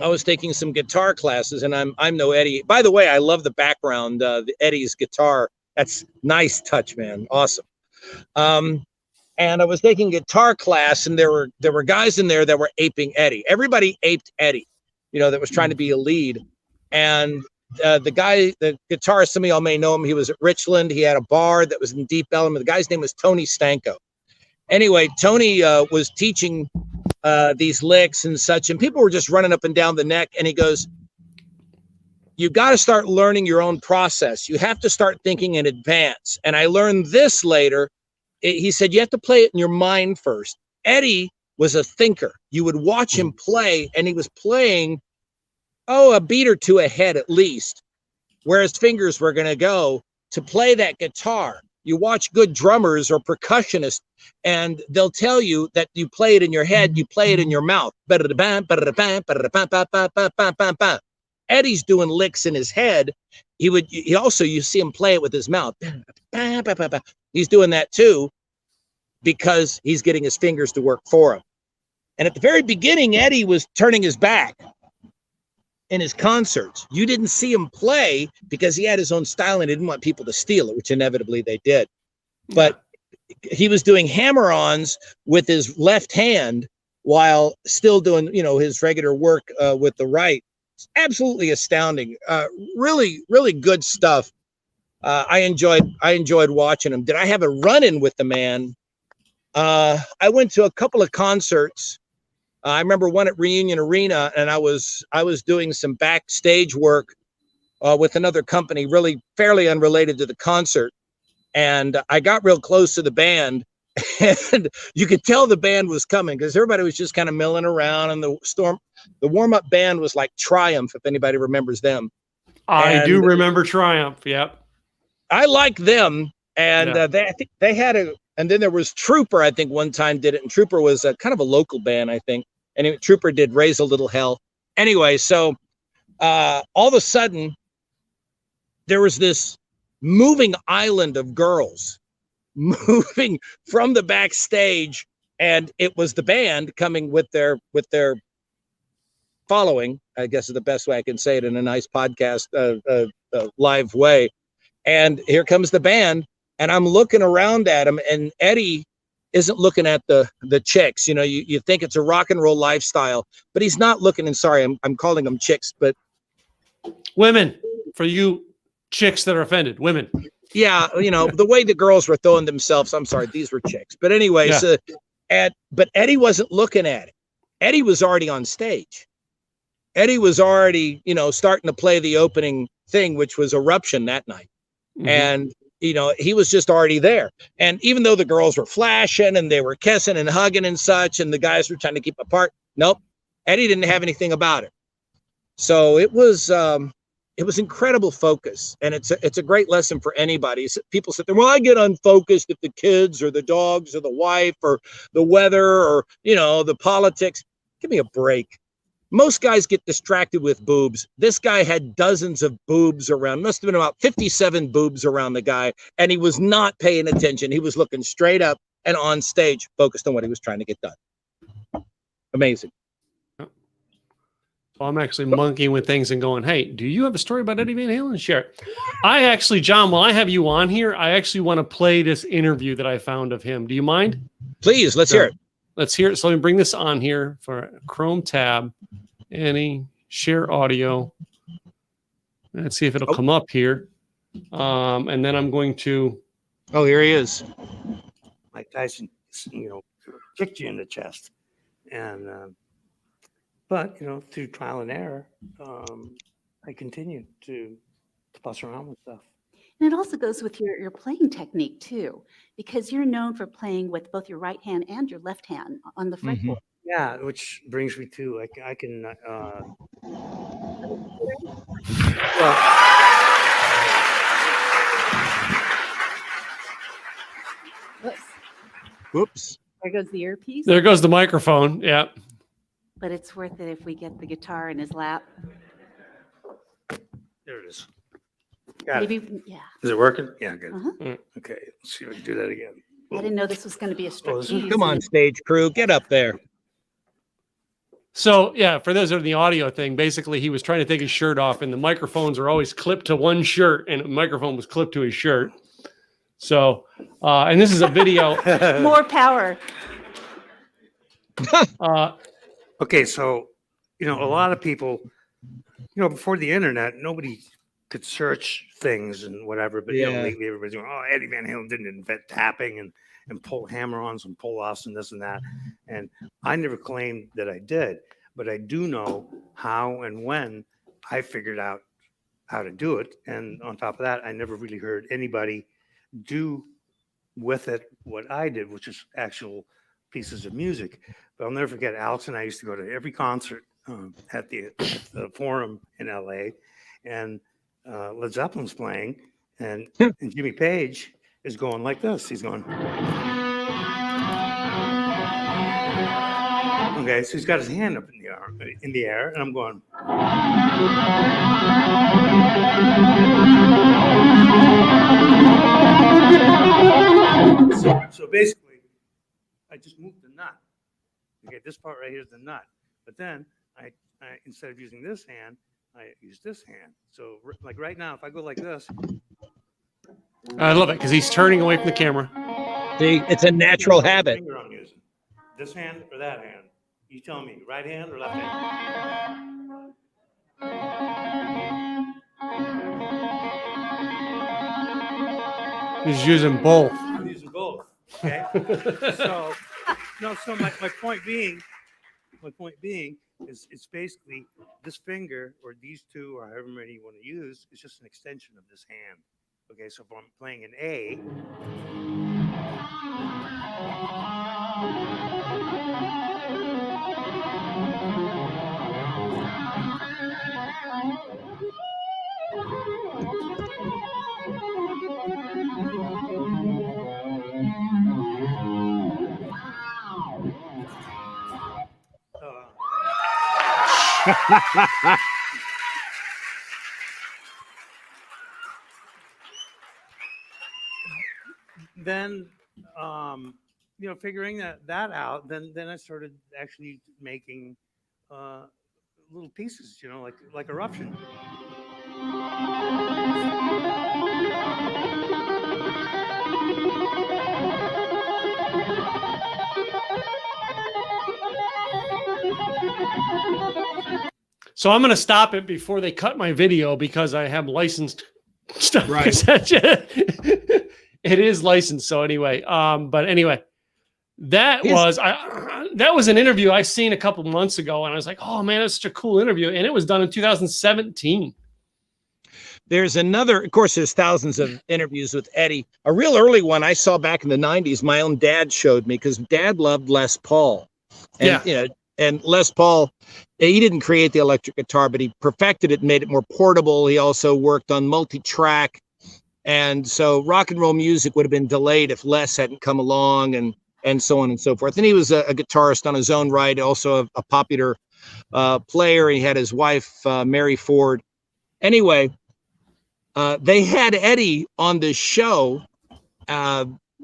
I was taking some guitar classes, and I'm no Eddie. By the way, I love the background, the Eddie's guitar. That's nice touch, man. Awesome. And I was taking guitar class, and there were guys in there that were aping Eddie. Everybody aped Eddie, that was trying to be a lead. And the guitarist, some of y'all may know him. He was at Richland. He had a bar that was in Deep Ellum. The guy's name was Tony Stanko. Anyway, Tony was teaching these licks and such, and people were just running up and down the neck. And he goes, you got to start learning your own process. You have to start thinking in advance. And I learned this later. He said, you have to play it in your mind first. Eddie was a thinker. You would watch him play, and he was playing, a beat or two ahead at least, where his fingers were going to go to play that guitar. You watch good drummers or percussionists, and they'll tell you that you play it in your head, you play it in your mouth. Eddie's doing licks in his head. You see him play it with his mouth. He's doing that too, because he's getting his fingers to work for him. And at the very beginning, Eddie was turning his back in his concerts. You didn't see him play because he had his own style and he didn't want people to steal it, which inevitably they did. But he was doing hammer-ons with his left hand while still doing, his regular work with the right. It's absolutely astounding. Really, really good stuff. I enjoyed watching him. Did I have a run-in with the man? I went to a couple of concerts. I remember one at Reunion Arena, and I was doing some backstage work with another company, really fairly unrelated to the concert. And I got real close to the band, and you could tell the band was coming because everybody was just kind of milling around. And the warm-up band was like Triumph, if anybody remembers them. I do remember Triumph. Yep. I like them, and I think they had and then there was Trooper. I think one time did it, and Trooper was kind of a local band, I think. And Trooper did Raise a Little Hell. Anyway, so all of a sudden, there was this moving island of girls moving from the backstage, and it was the band coming with their following, I guess is the best way I can say it in a nice podcast live way. And here comes the band, and I'm looking around at him, and Eddie isn't looking at the chicks. You think it's a rock and roll lifestyle, but he's not looking. And sorry, I'm calling them chicks, but women, for you chicks that are offended, women. Yeah, the way the girls were throwing themselves. I'm sorry, these were chicks. But anyway, but Eddie wasn't looking at it. Eddie was already on stage. Eddie was already, starting to play the opening thing, which was Eruption that night. Mm-hmm. And he was just already there. And even though the girls were flashing and they were kissing and hugging and such, and the guys were trying to keep apart, nope, Eddie didn't have anything about it. So it was incredible focus. And it's a great lesson for anybody. People sit there, well, I get unfocused if the kids or the dogs or the wife or the weather or, the politics. Give me a break. Most guys get distracted with boobs. This guy had dozens of boobs around. Must have been about 57 boobs around the guy. And he was not paying attention. He was looking straight up and on stage, focused on what he was trying to get done. Amazing. Well, I'm actually monkeying with things and going, hey, do you have a story about Eddie Van Halen? Share it. I actually, John, while I have you on here, I actually want to play this interview that I found of him. Do you mind? Please, let's hear it. Let's hear it. So let me bring this on here for Chrome tab. Annie, share audio. Let's see if it'll come up here. And then I'm going to. Oh, here he is. Mike Tyson, kicked you in the chest. And, but, through trial and error, I continued to fuss around with stuff. And it also goes with your playing technique too, because you're known for playing with both your right hand and your left hand on the fretboard. Yeah, which brings me to I can. Whoops. There goes the earpiece. There goes the microphone. Yeah. But it's worth it if we get the guitar in his lap. There it is. Got Maybe, it. yeah. Is it working? Yeah, good. Uh-huh. Okay, let's see if I can do that again. I didn't know this was going to be a striptease. Come on, stage crew, get up there. So, yeah, for those who are in the audio thing, basically he was trying to take his shirt off, and the microphones are always clipped to one shirt, and the microphone was clipped to his shirt. So, and this is a video. More power. Okay, so, a lot of people, before the internet, nobody could search things and whatever, but lately everybody's going, oh, Eddie Van Halen didn't invent tapping and pull hammer-ons and pull-offs and this and that. And I never claimed that I did, but I do know how and when I figured out how to do it. And on top of that, I never really heard anybody do with it what I did, which is actual pieces of music. But I'll never forget, Alex and I used to go to every concert at the Forum in LA, and Led Zeppelin's playing, and Jimmy Page is going like this. He's going. Okay, so he's got his hand up in the air, and I'm going. So basically, I just moved the nut. Okay, this part right here is the nut. But then I instead of using this hand, I use this hand. So like right now, if I go like this, I love it because he's turning away from the camera. See, it's a natural habit. Finger I'm using. This hand or that hand? You tell me, right hand or left hand? He's using both. I'm using both. Okay. So my point being is it's basically this finger or these two or however many you want to use is just an extension of this hand. Okay, so if I'm playing an A. Then, figuring that out, then I started actually making little pieces, like Eruption. So I'm going to stop it before they cut my video because I have licensed stuff. Right. It is licensed. So anyway, but anyway, that was an interview I seen a couple months ago, and I was like, oh man, that's such a cool interview, and it was done in 2017. There's another, of course, there's thousands of interviews with Eddie. A real early one I saw back in the 90s, my own dad showed me because Dad loved Les Paul. And, and Les Paul, he didn't create the electric guitar, but he perfected it and made it more portable. He also worked on multi-track. And so rock and roll music would have been delayed if Les hadn't come along and so on and so forth. And he was a guitarist on his own right, also a popular player. He had his wife, Mary Ford. Anyway, they had Eddie on the show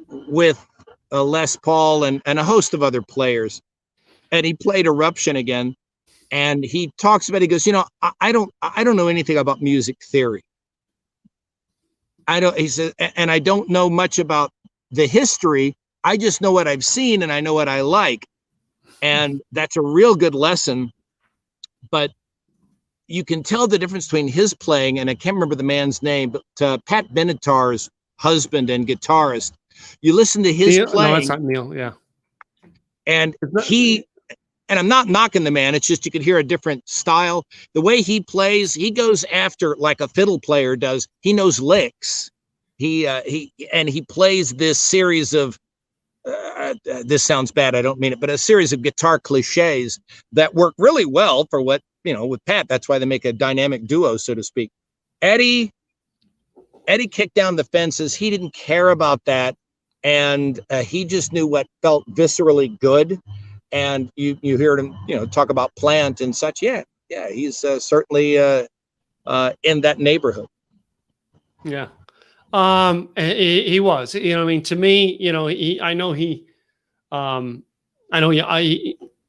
with Les Paul and a host of other players. And he played Eruption again. And he talks about, he goes, I don't know anything about music theory. He said, and I don't know much about the history. I just know what I've seen and I know what I like. And that's a real good lesson. But you can tell the difference between his playing, and I can't remember the man's name, but Pat Benatar's husband and guitarist. You listen to his playing. No, it's not Neil. Yeah. And and I'm not knocking the man. It's just you could hear a different style. The way he plays, he goes after like a fiddle player does. He knows licks. He plays this series of this sounds bad. I don't mean it, but a series of guitar cliches that work really well for what with Pat. That's why they make a dynamic duo, so to speak. Eddie kicked down the fences. He didn't care about that, and he just knew what felt viscerally good. And you heard him, talk about Plant and such. Yeah, he's certainly in that neighborhood. Yeah, he was. To me, I know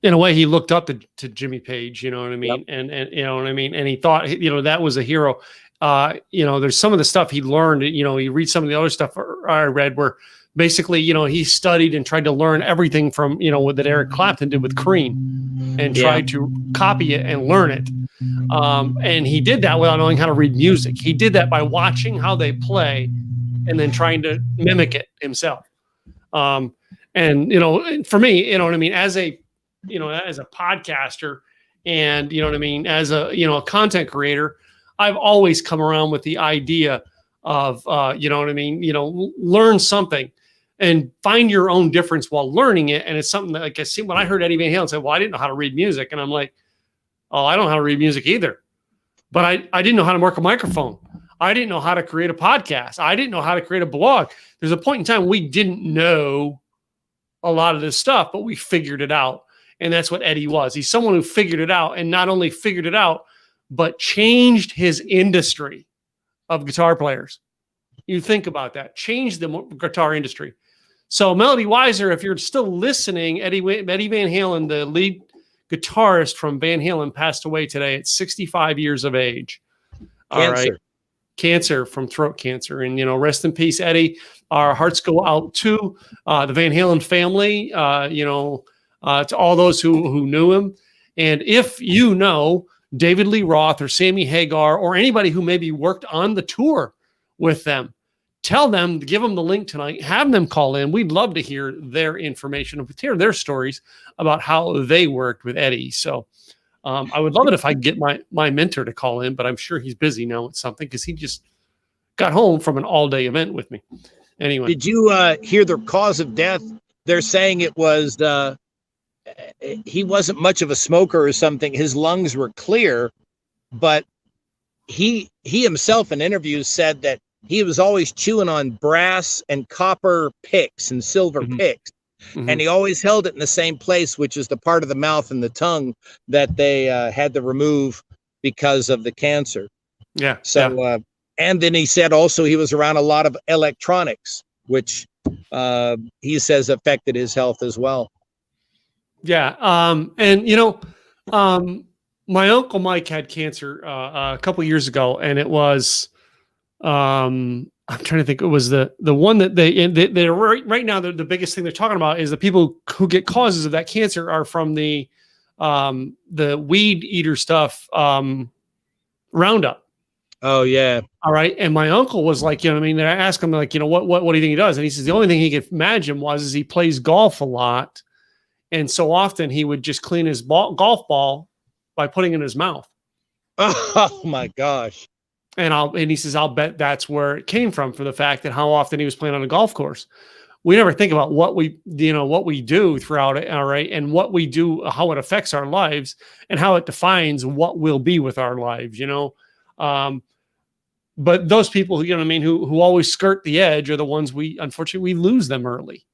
in a way he looked up to Jimmy Page. You know what I mean? Yep. And you know what I mean. And he thought that was a hero. There's some of the stuff he learned. You read some of the other stuff I read where. Basically, he studied and tried to learn everything from, what that Eric Clapton did with Cream and tried to copy it and learn it. And he did that without knowing how to read music. He did that by watching how they play and then trying to mimic it himself. And, for me, as a podcaster and, as a content creator, I've always come around with the idea of, learn something. and find your own difference while learning it. And it's something that, like, I see when I heard Eddie Van Halen say, well, I didn't know how to read music. And I'm like, oh, I don't know how to read music either. But I didn't know how to work a microphone. I didn't know how to create a podcast. I didn't know how to create a blog. There's a point in time we didn't know a lot of this stuff, but we figured it out. And that's what Eddie was. He's someone who figured it out, and not only figured it out, but changed his industry of guitar players. You think about that. Changed the guitar industry. So Melody Weiser, if you're still listening, Eddie Van Halen, the lead guitarist from Van Halen, passed away today at 65 years of age. All right. Cancer, from throat cancer. And, rest in peace, Eddie. Our hearts go out to the Van Halen family, to all those who knew him. And if you know David Lee Roth or Sammy Hagar or anybody who maybe worked on the tour with them, tell them, give them the link tonight, have them call in. We'd love to hear their information, hear their stories about how they worked with Eddie. So I would love it if I could get my mentor to call in, but I'm sure he's busy now with something because he just got home from an all-day event with me. Anyway. Did you hear the cause of death? They're saying it was he wasn't much of a smoker or something. His lungs were clear, but he himself in interviews said that he was always chewing on brass and copper picks and silver picks. And he always held it in the same place, which is the part of the mouth and the tongue that they had to remove because of the cancer. Yeah. So, and then he said also he was around a lot of electronics, which he says affected his health as well. Yeah. And, my Uncle Mike had cancer a couple years ago, and it was, I'm trying to think. It was the one that they're right now. The biggest thing they're talking about is the people who get causes of that cancer are from the weed eater stuff, Roundup. Oh yeah. All right. And my uncle was like, I asked him like, what do you think he does? And he says the only thing he could imagine is he plays golf a lot, and so often he would just clean his golf ball by putting it in his mouth. Oh my gosh. And he says, I'll bet that's where it came from, for the fact that how often he was playing on a golf course. We never think about what we do throughout it. All right. And what we do, how it affects our lives and how it defines what will be with our lives, but those people who always skirt the edge are the ones unfortunately we lose them early,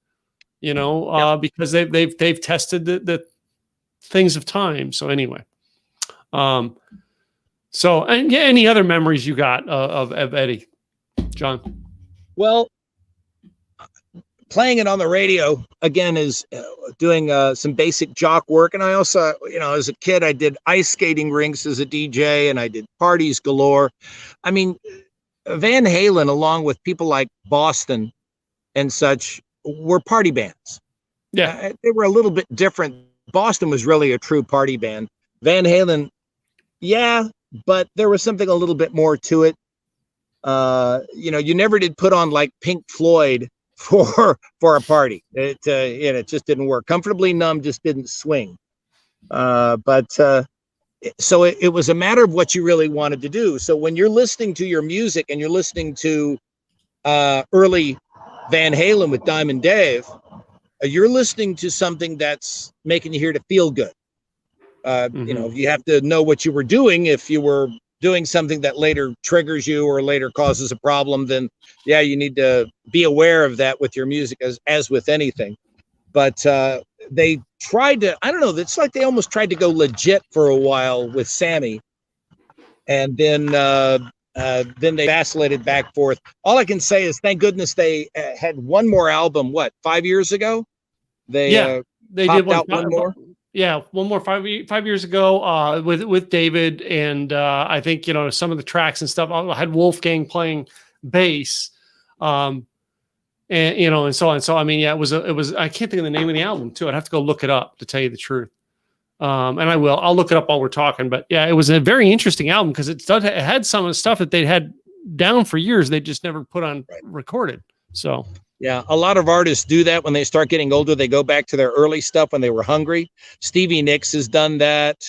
because they've tested the things of time. So anyway, so, and yeah, any other memories you got of Eddie, John? Well, playing it on the radio again is doing some basic jock work. And I also, as a kid, I did ice skating rinks as a DJ, and I did parties galore. I mean, Van Halen, along with people like Boston and such, were party bands. Yeah. They were a little bit different. Boston was really a true party band. Van Halen, yeah, but there was something a little bit more to it. You never did put on like Pink Floyd for a party. It just didn't work. Comfortably Numb just didn't swing. So it was a matter of what you really wanted to do. So when you're listening to your music and you're listening to early Van Halen with Diamond Dave, you're listening to something that's making you hear to feel good. You have to know what you were doing. If you were doing something that later triggers you or later causes a problem, then yeah, you need to be aware of that with your music, as with anything. But they tried to, I don't know, it's like they almost tried to go legit for a while with Sammy, and then they vacillated back forth. All I can say is thank goodness they had one more album. What, 5 years ago? They did one more. Yeah, one more 5 years ago with David, and I think some of the tracks and stuff. I had Wolfgang playing bass, and so on. So I mean, yeah, it was. I can't think of the name of the album too. I'd have to go look it up to tell you the truth. And I will. I'll look it up while we're talking. But yeah, it was a very interesting album because it had some of the stuff that they'd had down for years. They just never put on recorded. So. Yeah, a lot of artists do that when they start getting older. They go back to their early stuff when they were hungry. Stevie Nicks has done that.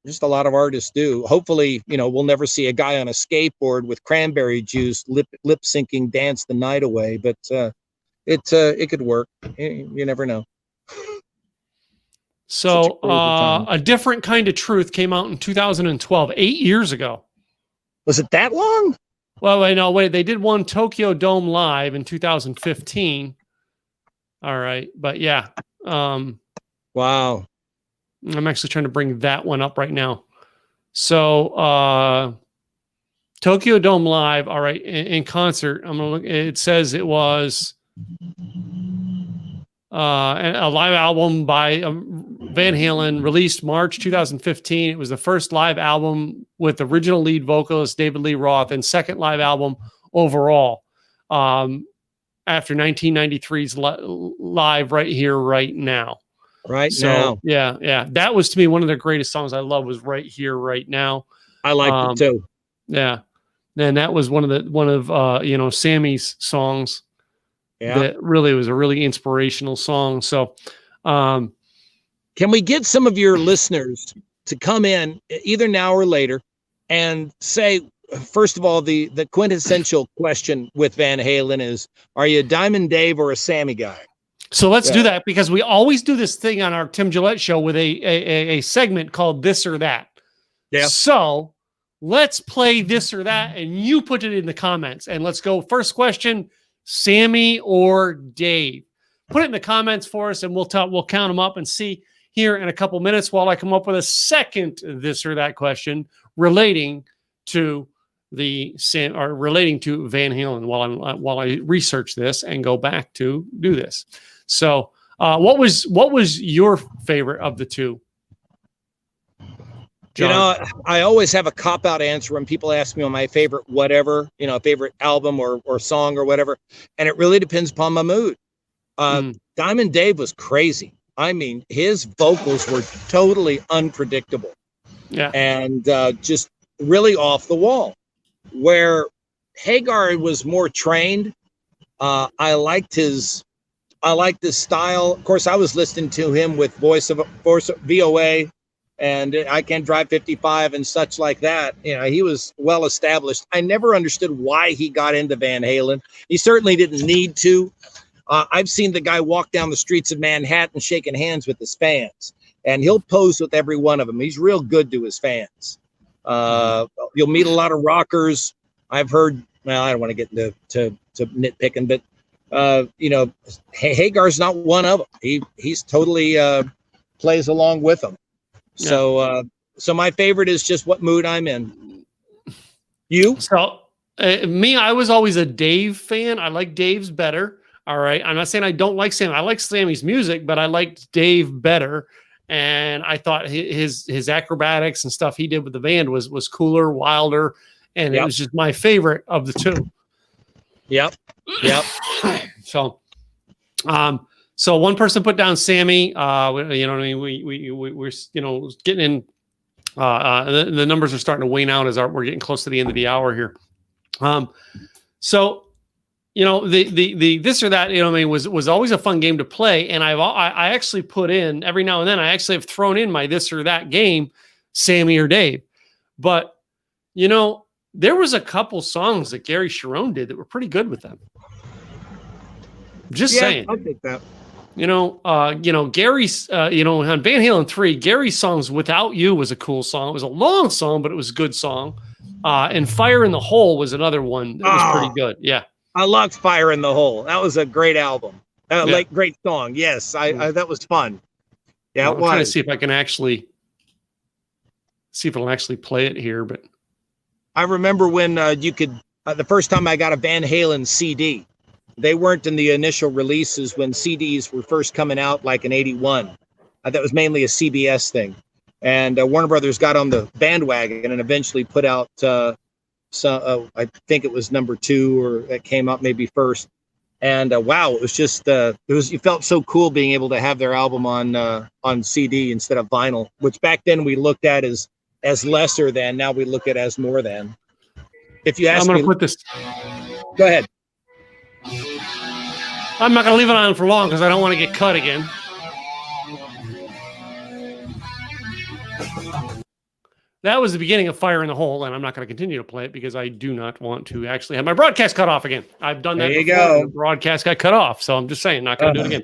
Just a lot of artists do. Hopefully, we'll never see a guy on a skateboard with cranberry juice lip syncing "Dance the Night Away." But it could work. You never know. So crazy time. A Different Kind of Truth came out in 2012, 8 years ago. Was it that long? Well, wait. They did one Tokyo Dome Live in 2015. All right. But yeah. Wow. I'm actually trying to bring that one up right now. So Tokyo Dome Live. All right. In concert. I'm going to look. It says it was a live album by Van Halen, released March 2015. It was the first live album with original lead vocalist David Lee Roth and second live album overall after 1993's Live Right Here, Right Now. Now. Yeah. That was, to me, one of the greatest songs I love was Right Here, Right Now. I liked it too. Yeah. And that was one of Sammy's songs. Yeah. That really was a really inspirational song. So, can we get some of your listeners to come in either now or later and say, first of all, the quintessential question with Van Halen is, are you a Diamond Dave or a Sammy guy? So let's do that, because we always do this thing on our Tim Gillette show with a segment called This or That. Yeah. So let's play This or That, and you put it in the comments. And let's go. First question: Sammy or Dave? Put it in the comments for us, and we'll count them up and see here in a couple minutes while I come up with a second This or That question relating to relating to Van Halen while I research this and go back to do this. So, what was your favorite of the two? John? I always have a cop-out answer when people ask me on my favorite whatever, favorite album or song or whatever, and it really depends upon my mood. Diamond Dave was crazy. I mean, his vocals were totally unpredictable. Yeah. And just really off the wall. Where Hagar was more trained, I liked his style. Of course, I was listening to him with voice of VOA, and I Can't Drive 55 and such like that. He was well established. I never understood why he got into Van Halen. He certainly didn't need to. I've seen the guy walk down the streets of Manhattan shaking hands with his fans, and he'll pose with every one of them. He's real good to his fans. You'll meet a lot of rockers. I've heard, well, I don't want to get into to nitpicking, but Hagar's not one of them. He's totally plays along with them. Yeah. So my favorite is just what mood I'm in. You? So me, I was always a Dave fan. I like Dave's better. All right. I'm not saying I don't like Sammy. I like Sammy's music, but I liked Dave better. And I thought his acrobatics and stuff he did with the band was cooler, wilder, and it was just my favorite of the two. Yep. So one person put down Sammy. We're getting in. The numbers are starting to wane out as we're getting close to the end of the hour here. The This or That, was always a fun game to play. And I actually put in every now and then, I actually have thrown in my This or That game, Sammy or Dave. But, there was a couple songs that Gary Cherone did that were pretty good with them. Just saying. I'll take that. Gary's, on Van Halen 3, Gary's songs Without You was a cool song. It was a long song, but it was a good song. And Fire in the Hole was another one that was pretty good. Yeah. I loved Fire in the Hole. That was a great album. Great song. Yes, I that was fun. Yeah, I'm trying to see if I can actually it'll actually play it here. But I remember when you could the first time I got a Van Halen CD. They weren't in the initial releases when CDs were first coming out, like in '81. That was mainly a CBS thing, and Warner Brothers got on the bandwagon and eventually put out. I think it was number 2, or that came out maybe first. And wow, it was just you felt so cool being able to have their album on CD instead of vinyl, which back then we looked at as lesser than. Now we look at as more than. If you ask me, I'm going to put this. Go ahead. I'm not going to leave it on for long because I don't want to get cut again. that was the beginning of Fire in the Hole, and I'm not going to continue to play it because I do not want to actually have my broadcast cut off again. I've done that There you before. go. The broadcast got cut off, so I'm just saying, not going to do it again.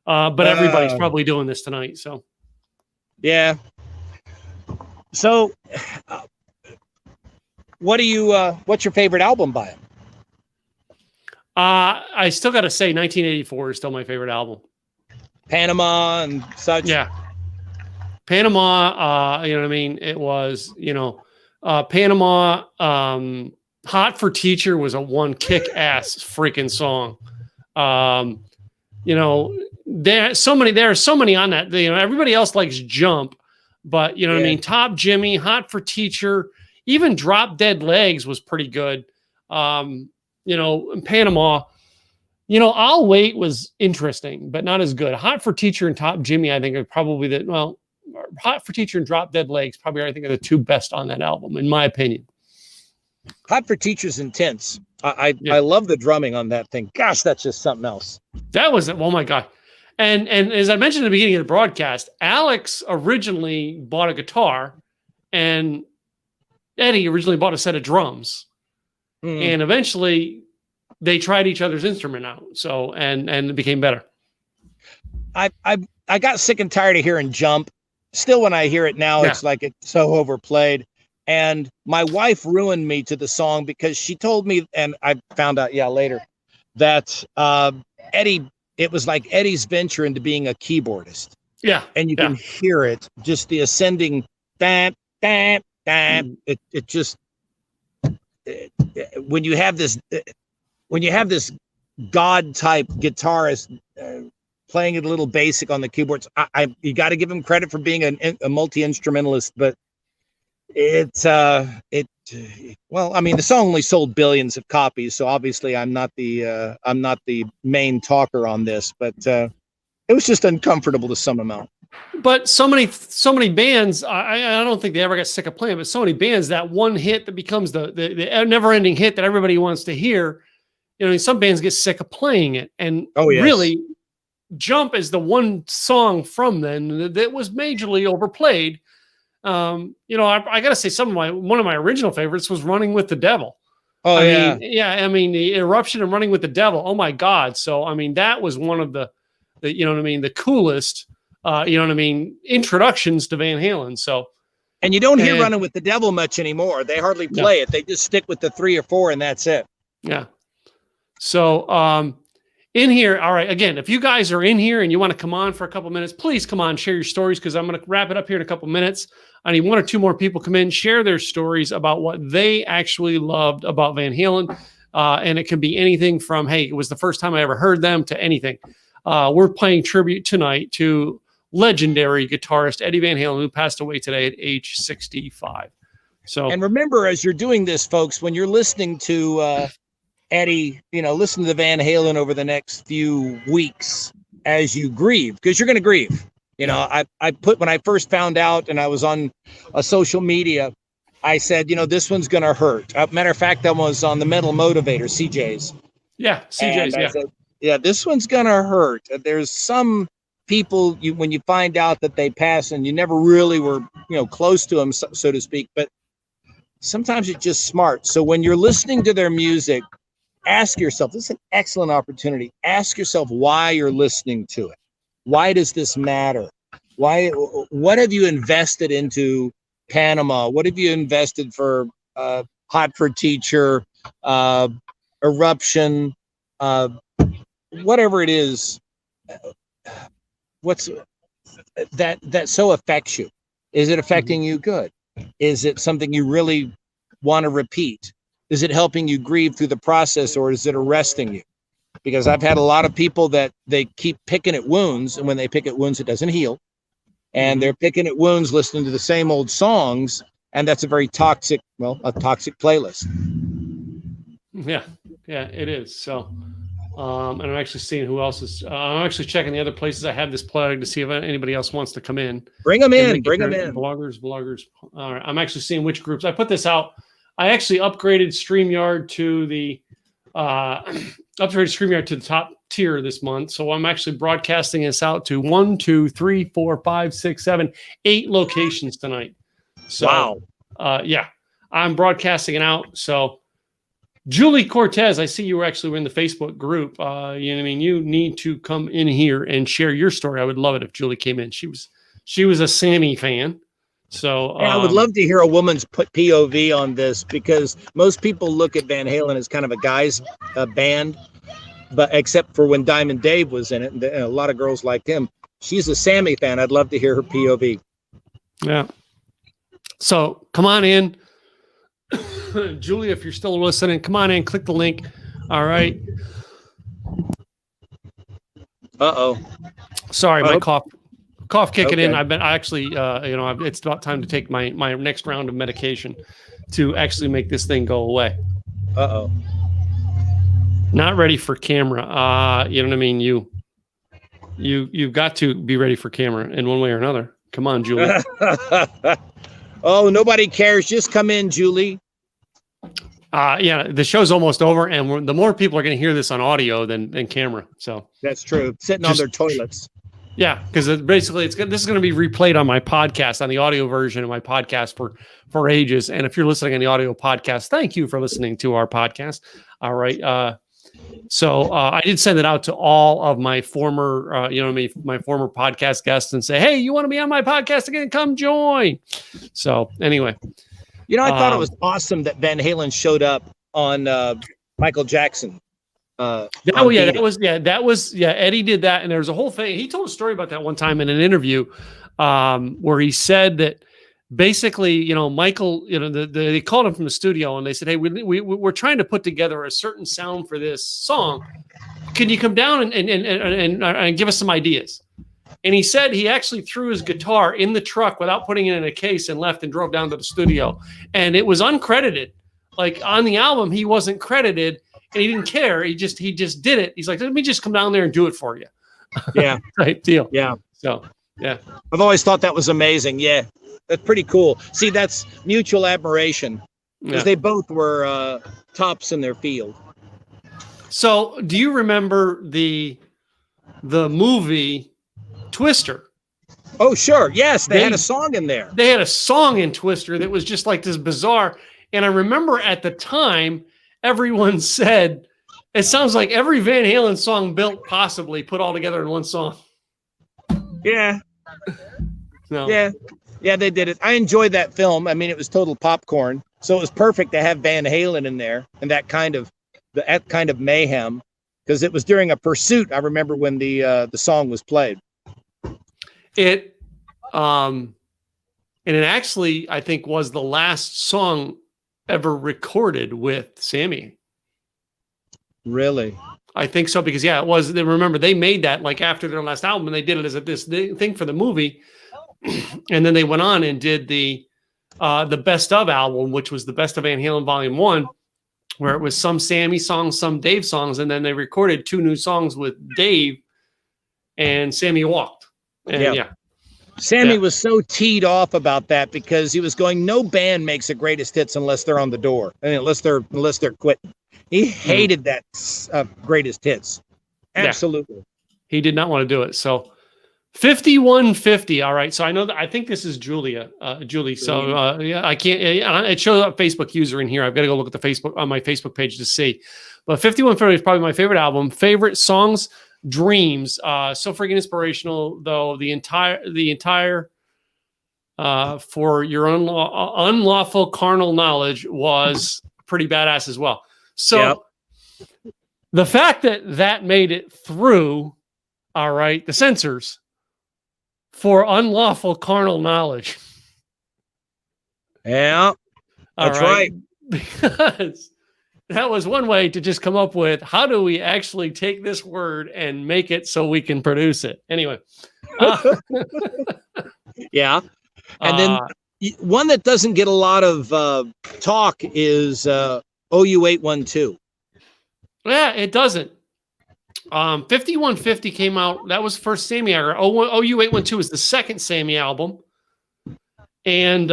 But everybody's probably doing this tonight, so. Yeah. So, what's your favorite album by him? I still got to say 1984 is still my favorite album. Panama and such. Yeah. Panama, you know what I mean? It was, Panama, Hot for Teacher was a one kick-ass freaking song. There are so many on that. Everybody else likes Jump, but what I mean? Top Jimmy, Hot for Teacher, even Drop Dead Legs was pretty good. In Panama, I'll Wait was interesting, but not as good. Hot for Teacher and Top Jimmy, I think, are probably Hot for Teacher and Drop Dead Legs probably, I think, are the two best on that album, in my opinion. Hot for Teacher's intense. I love the drumming on that thing. Gosh, that's just something else. That was, oh my God. And as I mentioned at the beginning of the broadcast, Alex originally bought a guitar and Eddie originally bought a set of drums. And eventually they tried each other's instrument out. So, and it became better. I got sick and tired of hearing Jump. Still, when I hear it now, it's like it's so overplayed. And my wife ruined me to the song because she told me, and I found out later, that it was like Eddie's venture into being a keyboardist. Yeah. And you can hear it, just the ascending bam, bam, bam. It just, when you have this God type guitarist playing it a little basic on the keyboards, you got to give him credit for being a multi-instrumentalist, but the song only sold billions of copies, so obviously I'm not the main talker on this, but it was just uncomfortable to some amount. But so many bands, I don't think they ever got sick of playing, but so many bands, that one hit that becomes the never-ending hit that everybody wants to hear, some bands get sick of playing it. And really, Jump is the one song from then that was majorly overplayed. I got to say, one of my original favorites was Running with the Devil. The Eruption and Running with the Devil. Oh my God. So, that was one of the coolest, introductions to Van Halen. So, and you don't hear Running with the Devil much anymore. They hardly play it. They just stick with the 3 or 4 and that's it. Yeah. So, in here, all right, again, if you guys are in here and you want to come on for a couple minutes, please come on, share your stories, because I'm going to wrap it up here in a couple minutes. I need 1 or 2 more people come in, share their stories about what they actually loved about Van Halen. And it can be anything from, hey, it was the first time I ever heard them, to anything. We're playing tribute tonight to legendary guitarist Eddie Van Halen, who passed away today at age 65. So, and remember, as you're doing this, folks, when you're listening to Eddie, listen to the Van Halen over the next few weeks as you grieve, because you're going to grieve. When I first found out and I was on a social media, I said, this one's going to hurt. Matter of fact, that was on the Metal Motivator, CJ's. Yeah, CJ's, I said, this one's going to hurt. There's some people, when you find out that they pass and you never really were, close to them, so to speak, but sometimes it's just smart. So when you're listening to their music, ask yourself, this is an excellent opportunity. Ask yourself why you're listening to it. Why does this matter? What have you invested into Panama? What have you invested for Hot for Teacher, Eruption, whatever it is? What's that so affects you? Is it affecting you good? Is it something you really want to repeat? Is it helping you grieve through the process, or is it arresting you? Because I've had a lot of people that they keep picking at wounds, and when they pick at wounds, it doesn't heal. And they're picking at wounds, listening to the same old songs, and that's a very toxic playlist. Yeah, it is. So, and I'm actually seeing who else is. I'm actually checking the other places I have this plugged to see if anybody else wants to come in. Bring them in. Bloggers. All right, I'm actually seeing which groups. I put this out. I actually upgraded StreamYard to the top tier this month. So I'm actually broadcasting this out to 1, 2, 3, 4, 5, 6, 7, 8 locations tonight. So, yeah, I'm broadcasting it out. So, Julie Cortez, I see you were actually in the Facebook group. You know what I mean? You need to come in here and share your story. I would love it if Julie came in. She was a Sammy fan. So I would love to hear a woman's POV on this, because most people look at Van Halen as kind of a guy's band, but except for when Diamond Dave was in it, and a lot of girls liked him. She's a Sammy fan. I'd love to hear her POV. Yeah. So come on in. Julia, if you're still listening, come on in, click the link. All right. Uh-oh. Sorry, my cough kicking in. Okay. I actually, it's about time to take my next round of medication to actually make this thing go away. Uh-oh. Not ready for camera. You know what I mean? You've got to be ready for camera in one way or another. Come on, Julie. Oh, nobody cares. Just come in, Julie. Yeah, the show's almost over, and the more people are going to hear this on audio than camera. So that's true. Sitting on their toilets. Yeah, because basically this is going to be replayed on my podcast, on the audio version of my podcast for ages. And if you're listening on the audio podcast, thank you for listening to our podcast. All right. So I did send it out to all of my former, my former podcast guests and say, hey, you want to be on my podcast again? Come join. So anyway. I thought it was awesome that Van Halen showed up on Michael Jackson. That was Eddie did that, and there was a whole thing. He told a story about that one time in an interview, where he said that basically, Michael, they called him from the studio and they said, hey, we're trying to put together a certain sound for this song. Can you come down and give us some ideas? And he said he actually threw his guitar in the truck without putting it in a case and left and drove down to the studio. And it was uncredited. Like on the album, he wasn't credited. And he didn't care. He just did it. He's like, let me just come down there and do it for you. Yeah. Type deal. Yeah. So, yeah. I've always thought that was amazing. Yeah. That's pretty cool. See, that's mutual admiration, because they both were tops in their field. So, do you remember the movie Twister? Oh, sure. Yes. They had a song in there. They had a song in Twister that was just like this bizarre. And I remember at the time, everyone said, it sounds like every Van Halen song built possibly put all together in one song. Yeah. No. Yeah, they did it. I enjoyed that film. I mean, it was total popcorn. So it was perfect to have Van Halen in there and that kind of mayhem, because it was during a pursuit. I remember when the song was played. And it actually, I think, was the last song ever recorded with Sammy. Really? I think so, because it was. Remember, they made that like after their last album, and they did it as this thing for the movie, and then they went on and did the Best of album, which was the Best of Van Halen Volume 1, where it was some Sammy songs, some Dave songs, and then they recorded 2 new songs with Dave, and Sammy walked. And Sammy was so teed off about that, because he was going, no band makes a greatest hits unless they're on the door, and unless they're quitting. He hated that greatest hits. Absolutely. Yeah. He did not want to do it. So 5150. All right. So I think this is Julie. So I can't, it shows up Facebook user in here. I've got to go look at my Facebook page to see. But 5150 is probably my favorite album. Favorite songs, Dreams. So freaking inspirational, though. The entire For Your Unlawful Carnal Knowledge was pretty badass as well. So the fact that made it through, all right, the censors for Unlawful Carnal Knowledge. Yeah, that's right. Because that was one way to just come up with, how do we actually take this word and make it so we can produce it? Anyway. Yeah. And then one that doesn't get a lot of talk is OU812. Yeah, it doesn't. 5150 came out. That was first Sammy album. OU812 is the second Sammy album. And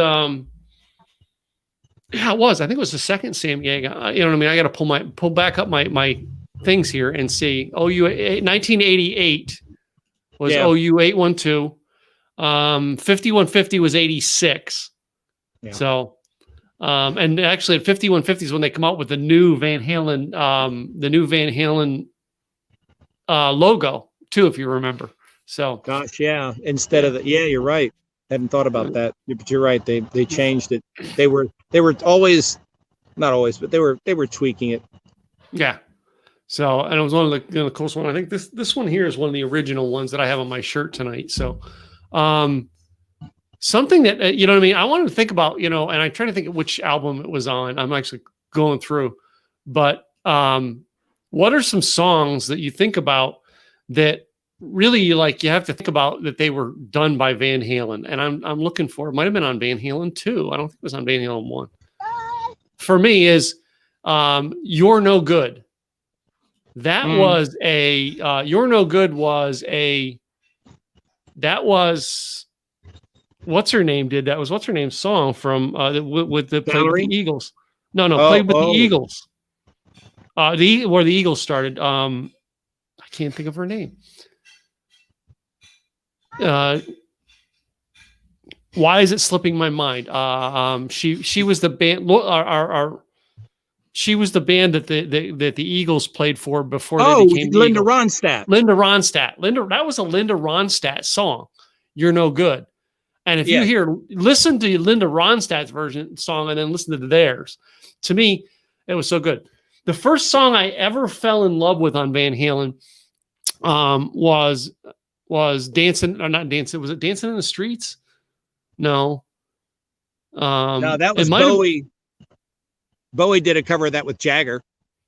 it was. I think it was the second Sammy. You know what I mean? I got to pull back up my things here and see. 1988 was OU812. 5150 was 86. Yeah. So, and actually at 5150 is when they come out with the new Van Halen, logo too, if you remember. So, Gosh, yeah. Instead of you're right. Hadn't thought about that. But you're right. They changed it. They were always, not always, but they were tweaking it. yeah. So, and it was one of the coolest one. I think this one here is one of the original ones that I have on my shirt tonight. So, something that you know what I mean. I wanted to think about, and I try to think of which album it was on. I'm actually going through, but what are some songs that you think about that really you have to think about that they were done by Van Halen? And I'm looking for, it might have been on Van Halen 2. I don't think it was on Van Halen 1. For me is You're No Good. That was a You're No Good was a, that was what's her name did that was what's her name's song from with the played with the Eagles. No, played with the Eagles. Where the Eagles started. I can't think of her name. Why is it slipping my mind? She was the band. She was the band that the Eagles played for before they became the Linda Eagles. Ronstadt. Linda Ronstadt. That was a Linda Ronstadt song. You're No Good. And if you listen to Linda Ronstadt's song and then listen to theirs, to me, it was so good. The first song I ever fell in love with on Van Halen was Dancing, or not Dancing. Was it Dancing in the Streets? No. No, that was Bowie. Bowie did a cover of that with Jagger.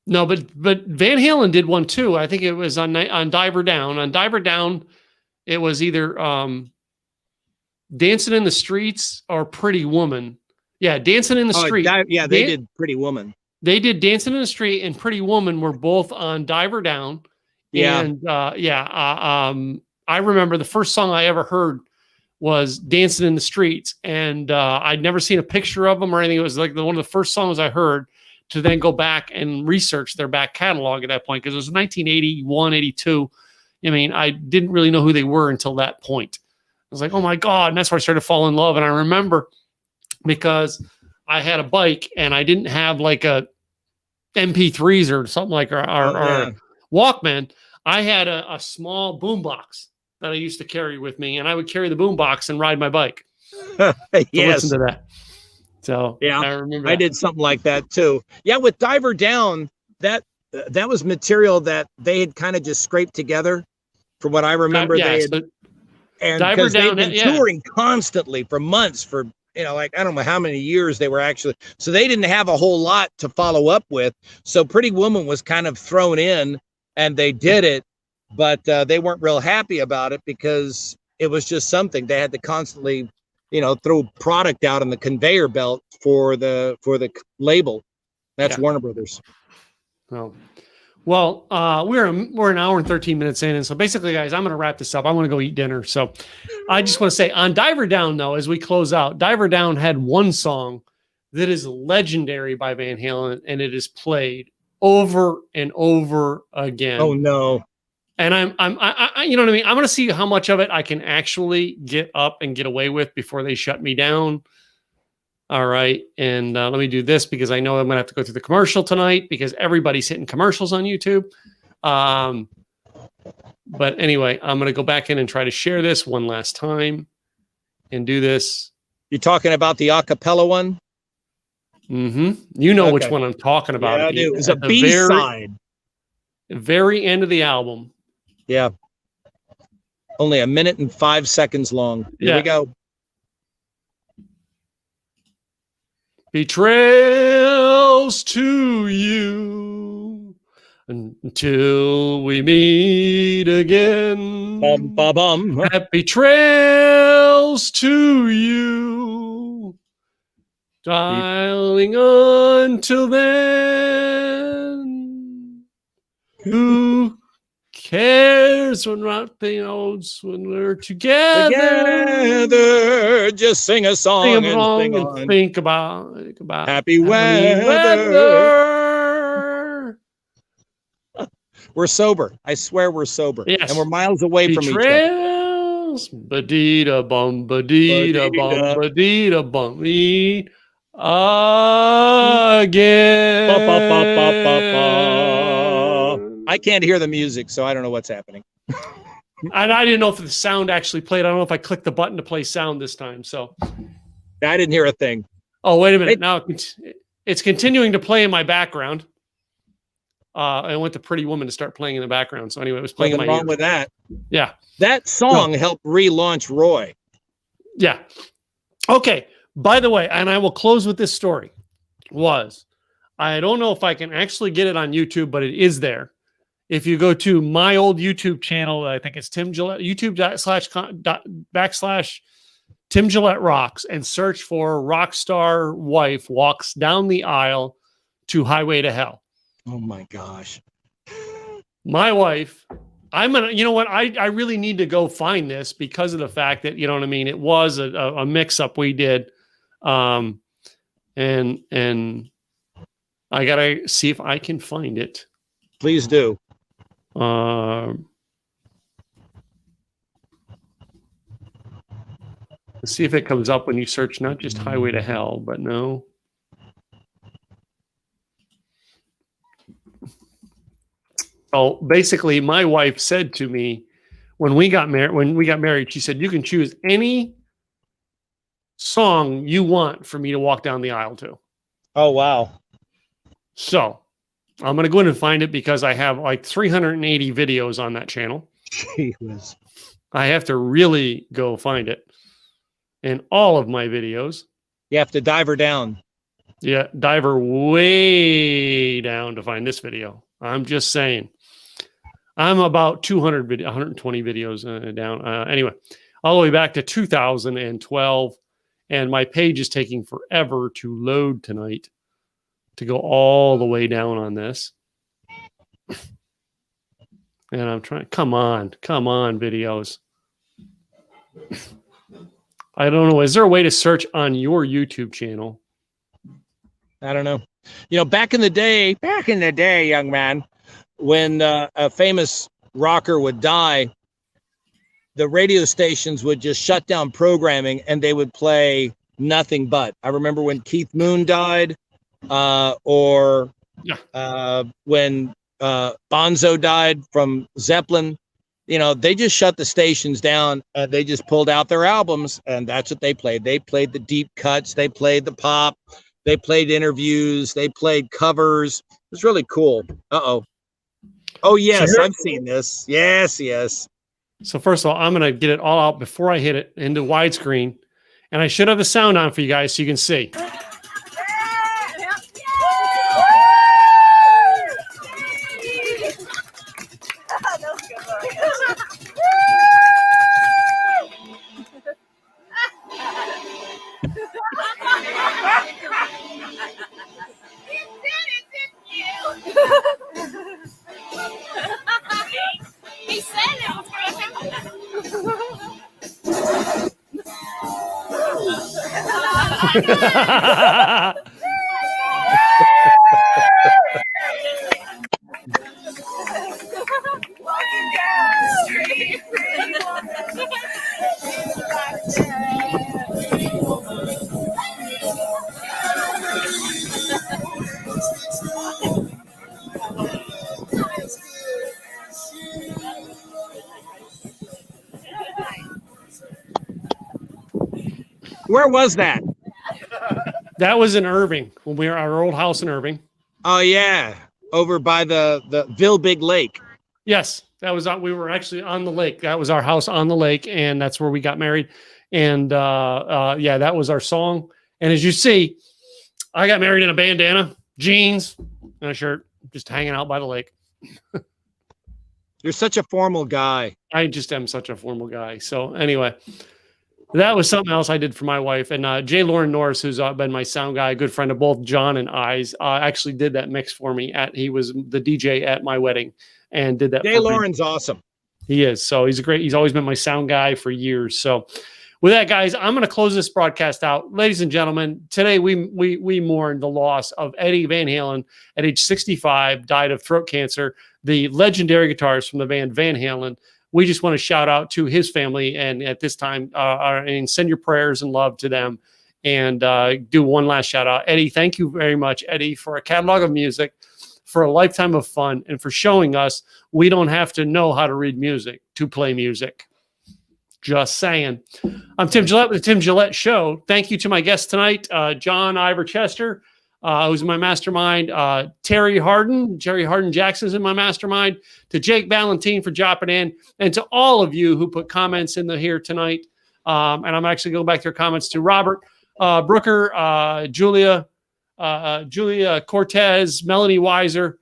No, but Van Halen did one too. I think it was on Diver Down. On Diver Down, it was either Dancing in the Streets or Pretty Woman. Yeah, Dancing in the Street. They did Pretty Woman. They did Dancing in the Street and Pretty Woman were both on Diver Down. Yeah. And I remember the first song I ever heard was Dancing in the Streets. And I'd never seen a picture of them or anything. It was like one of the first songs I heard to then go back and research their back catalog at that point, because it was 1981, 82. I mean, I didn't really know who they were until that point. I was like, oh my God. And that's where I started to fall in love. And I remember because I had a bike and I didn't have like a MP3s or something like our Walkman. I had a small boombox that I used to carry with me, and I would carry the boombox and ride my bike. Yes. Listen to that. So yeah, I remember that. I did something like that too. Yeah, with Diver Down, that was material that they had kind of just scraped together. From what I remember, and because they've been touring constantly for months, for like I don't know how many years they were actually. So they didn't have a whole lot to follow up with. So Pretty Woman was kind of thrown in, and they did it, but they weren't real happy about it because it was just something they had to constantly, throw product out on the conveyor belt for the label. That's Warner Brothers. Well, we're an hour and 13 minutes in, and so basically, guys, I'm going to wrap this up. I want to go eat dinner, so I just want to say on Diver Down, though, as we close out, Diver Down had one song that is legendary by Van Halen, and it is played over and over again. Oh no! And I you know what I mean? I'm going to see how much of it I can actually get up and get away with before they shut me down. All right. And let me do this because I know I'm going to have to go through the commercial tonight because everybody's hitting commercials on YouTube. But anyway, I'm going to go back in and try to share this one last time and do this. You're talking about the acapella one? Mm-hmm. You know which one I'm talking about. Yeah, I do. It's a B-side. Very end of the album. Yeah. Only 1 minute and 5 seconds long. Here we go. Betrayals to you until we meet again. Bum, bum, bum. Happy trails to you. Dialing on till then. Who cares when we're together? Just sing a song and think about happy weather. We're sober. I swear we're sober. Yes. And we're miles away from each other. goes ba-dee-da bum, ba-dee-da bum, ba-dee-da bum, again. I can't hear the music, so I don't know what's happening. And I didn't know if the sound actually played. I don't know if I clicked the button to play sound this time. So I didn't hear a thing. oh, wait a minute. Now it's continuing to play in my background. I went to Pretty Woman to start playing in the background. So anyway, it was playing in my wrong ear. with that. Yeah. That song helped relaunch Roy. Yeah. Okay. By the way, and I will close with this story, I don't know if I can actually get it on YouTube, but it is there. If you go to my old YouTube channel, I think it's Tim Gillette, YouTube.com// Tim Gillette Rocks, and search for Rockstar Wife Walks Down the Aisle to Highway to Hell. Oh my gosh. My wife, you know what? I really need to go find this because of the fact that, you know what I mean? It was a mix up we did. And I got to see if I can find it. Please do. Let's see if it comes up when you search not just Highway to Hell, but no. Oh, basically, my wife said to me when we got married, she said, "You can choose any song you want for me to walk down the aisle to." Oh, wow. So I'm going to go in and find it because I have like 380 videos on that channel. Jeez. I have to really go find it in all of my videos. You have to dive her down. Yeah, dive her way down to find this video. I'm just saying. I'm about 120 videos down. Anyway, all the way back to 2012. And my page is taking forever to load tonight to go all the way down on this. And I'm trying, come on, videos. I don't know. Is there a way to search on your YouTube channel? I don't know. You know, back in the day, young man, when a famous rocker would die, the radio stations would just shut down programming and they would play nothing but. I remember when Keith Moon died, or when Bonzo died from Zeppelin. You know, they just shut the stations down and they just pulled out their albums, and that's what they played. They played the deep cuts, they played the pop, they played interviews, they played covers. It was really cool. Oh yes, I've seen this. Yes. So first of all, I'm going to get it all out before I hit it into widescreen. And I should have the sound on for you guys so you can see. He said it was going to happen. Where was that? That was in Irving, when we were at our old house in Irving. Oh yeah, over by the Ville Big Lake. Yes, that was we were actually on the lake. That was our house on the lake, and that's where we got married. And yeah, that was our song. And as you see, I got married in a bandana, jeans, and a shirt, just hanging out by the lake. You're such a formal guy. I just am such a formal guy. So anyway, that was something else I did for my wife. And Jay Lauren Norris, who's been my sound guy, a good friend of both John and I's, actually did that mix for me. He was the DJ at my wedding and did that. Jay Lauren's awesome. He is. So he's always been my sound guy for years. So with that, guys, I'm going to close this broadcast out. Ladies and gentlemen, today we mourn the loss of Eddie VanHalen at age 65, died of throat cancer. The legendary guitarist from the band Van Halen we just want to shout out to his family, and at this time, and send your prayers and love to them. And do one last shout out. Eddie, thank you very much, Eddie, for a catalog of music, for a lifetime of fun, and for showing us we don't have to know how to read music to play music. Just saying. I'm Tim Gillette with the Tim Gillette Show. Thank you to my guests tonight, John Ivor Chester, who's in my mastermind, Jerry Harden Jackson's in my mastermind, to Jake Valentine for dropping in, and to all of you who put comments in here tonight. And I'm actually going back to your comments to Robert Brooker, Julia Cortez, Melanie Weiser,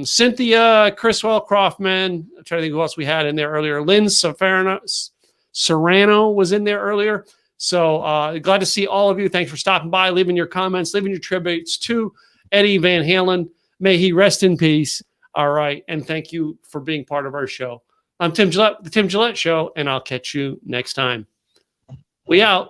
Cynthia Criswell Croftman. I'm trying to think who else we had in there earlier. Lynn Serrano was in there earlier. So glad to see all of you. Thanks for stopping by, leaving your comments, leaving your tributes to Eddie Van Halen. May he rest in peace. All right. And thank you for being part of our show. I'm Tim Gillette, the Tim Gillette Show, and I'll catch you next time. We out.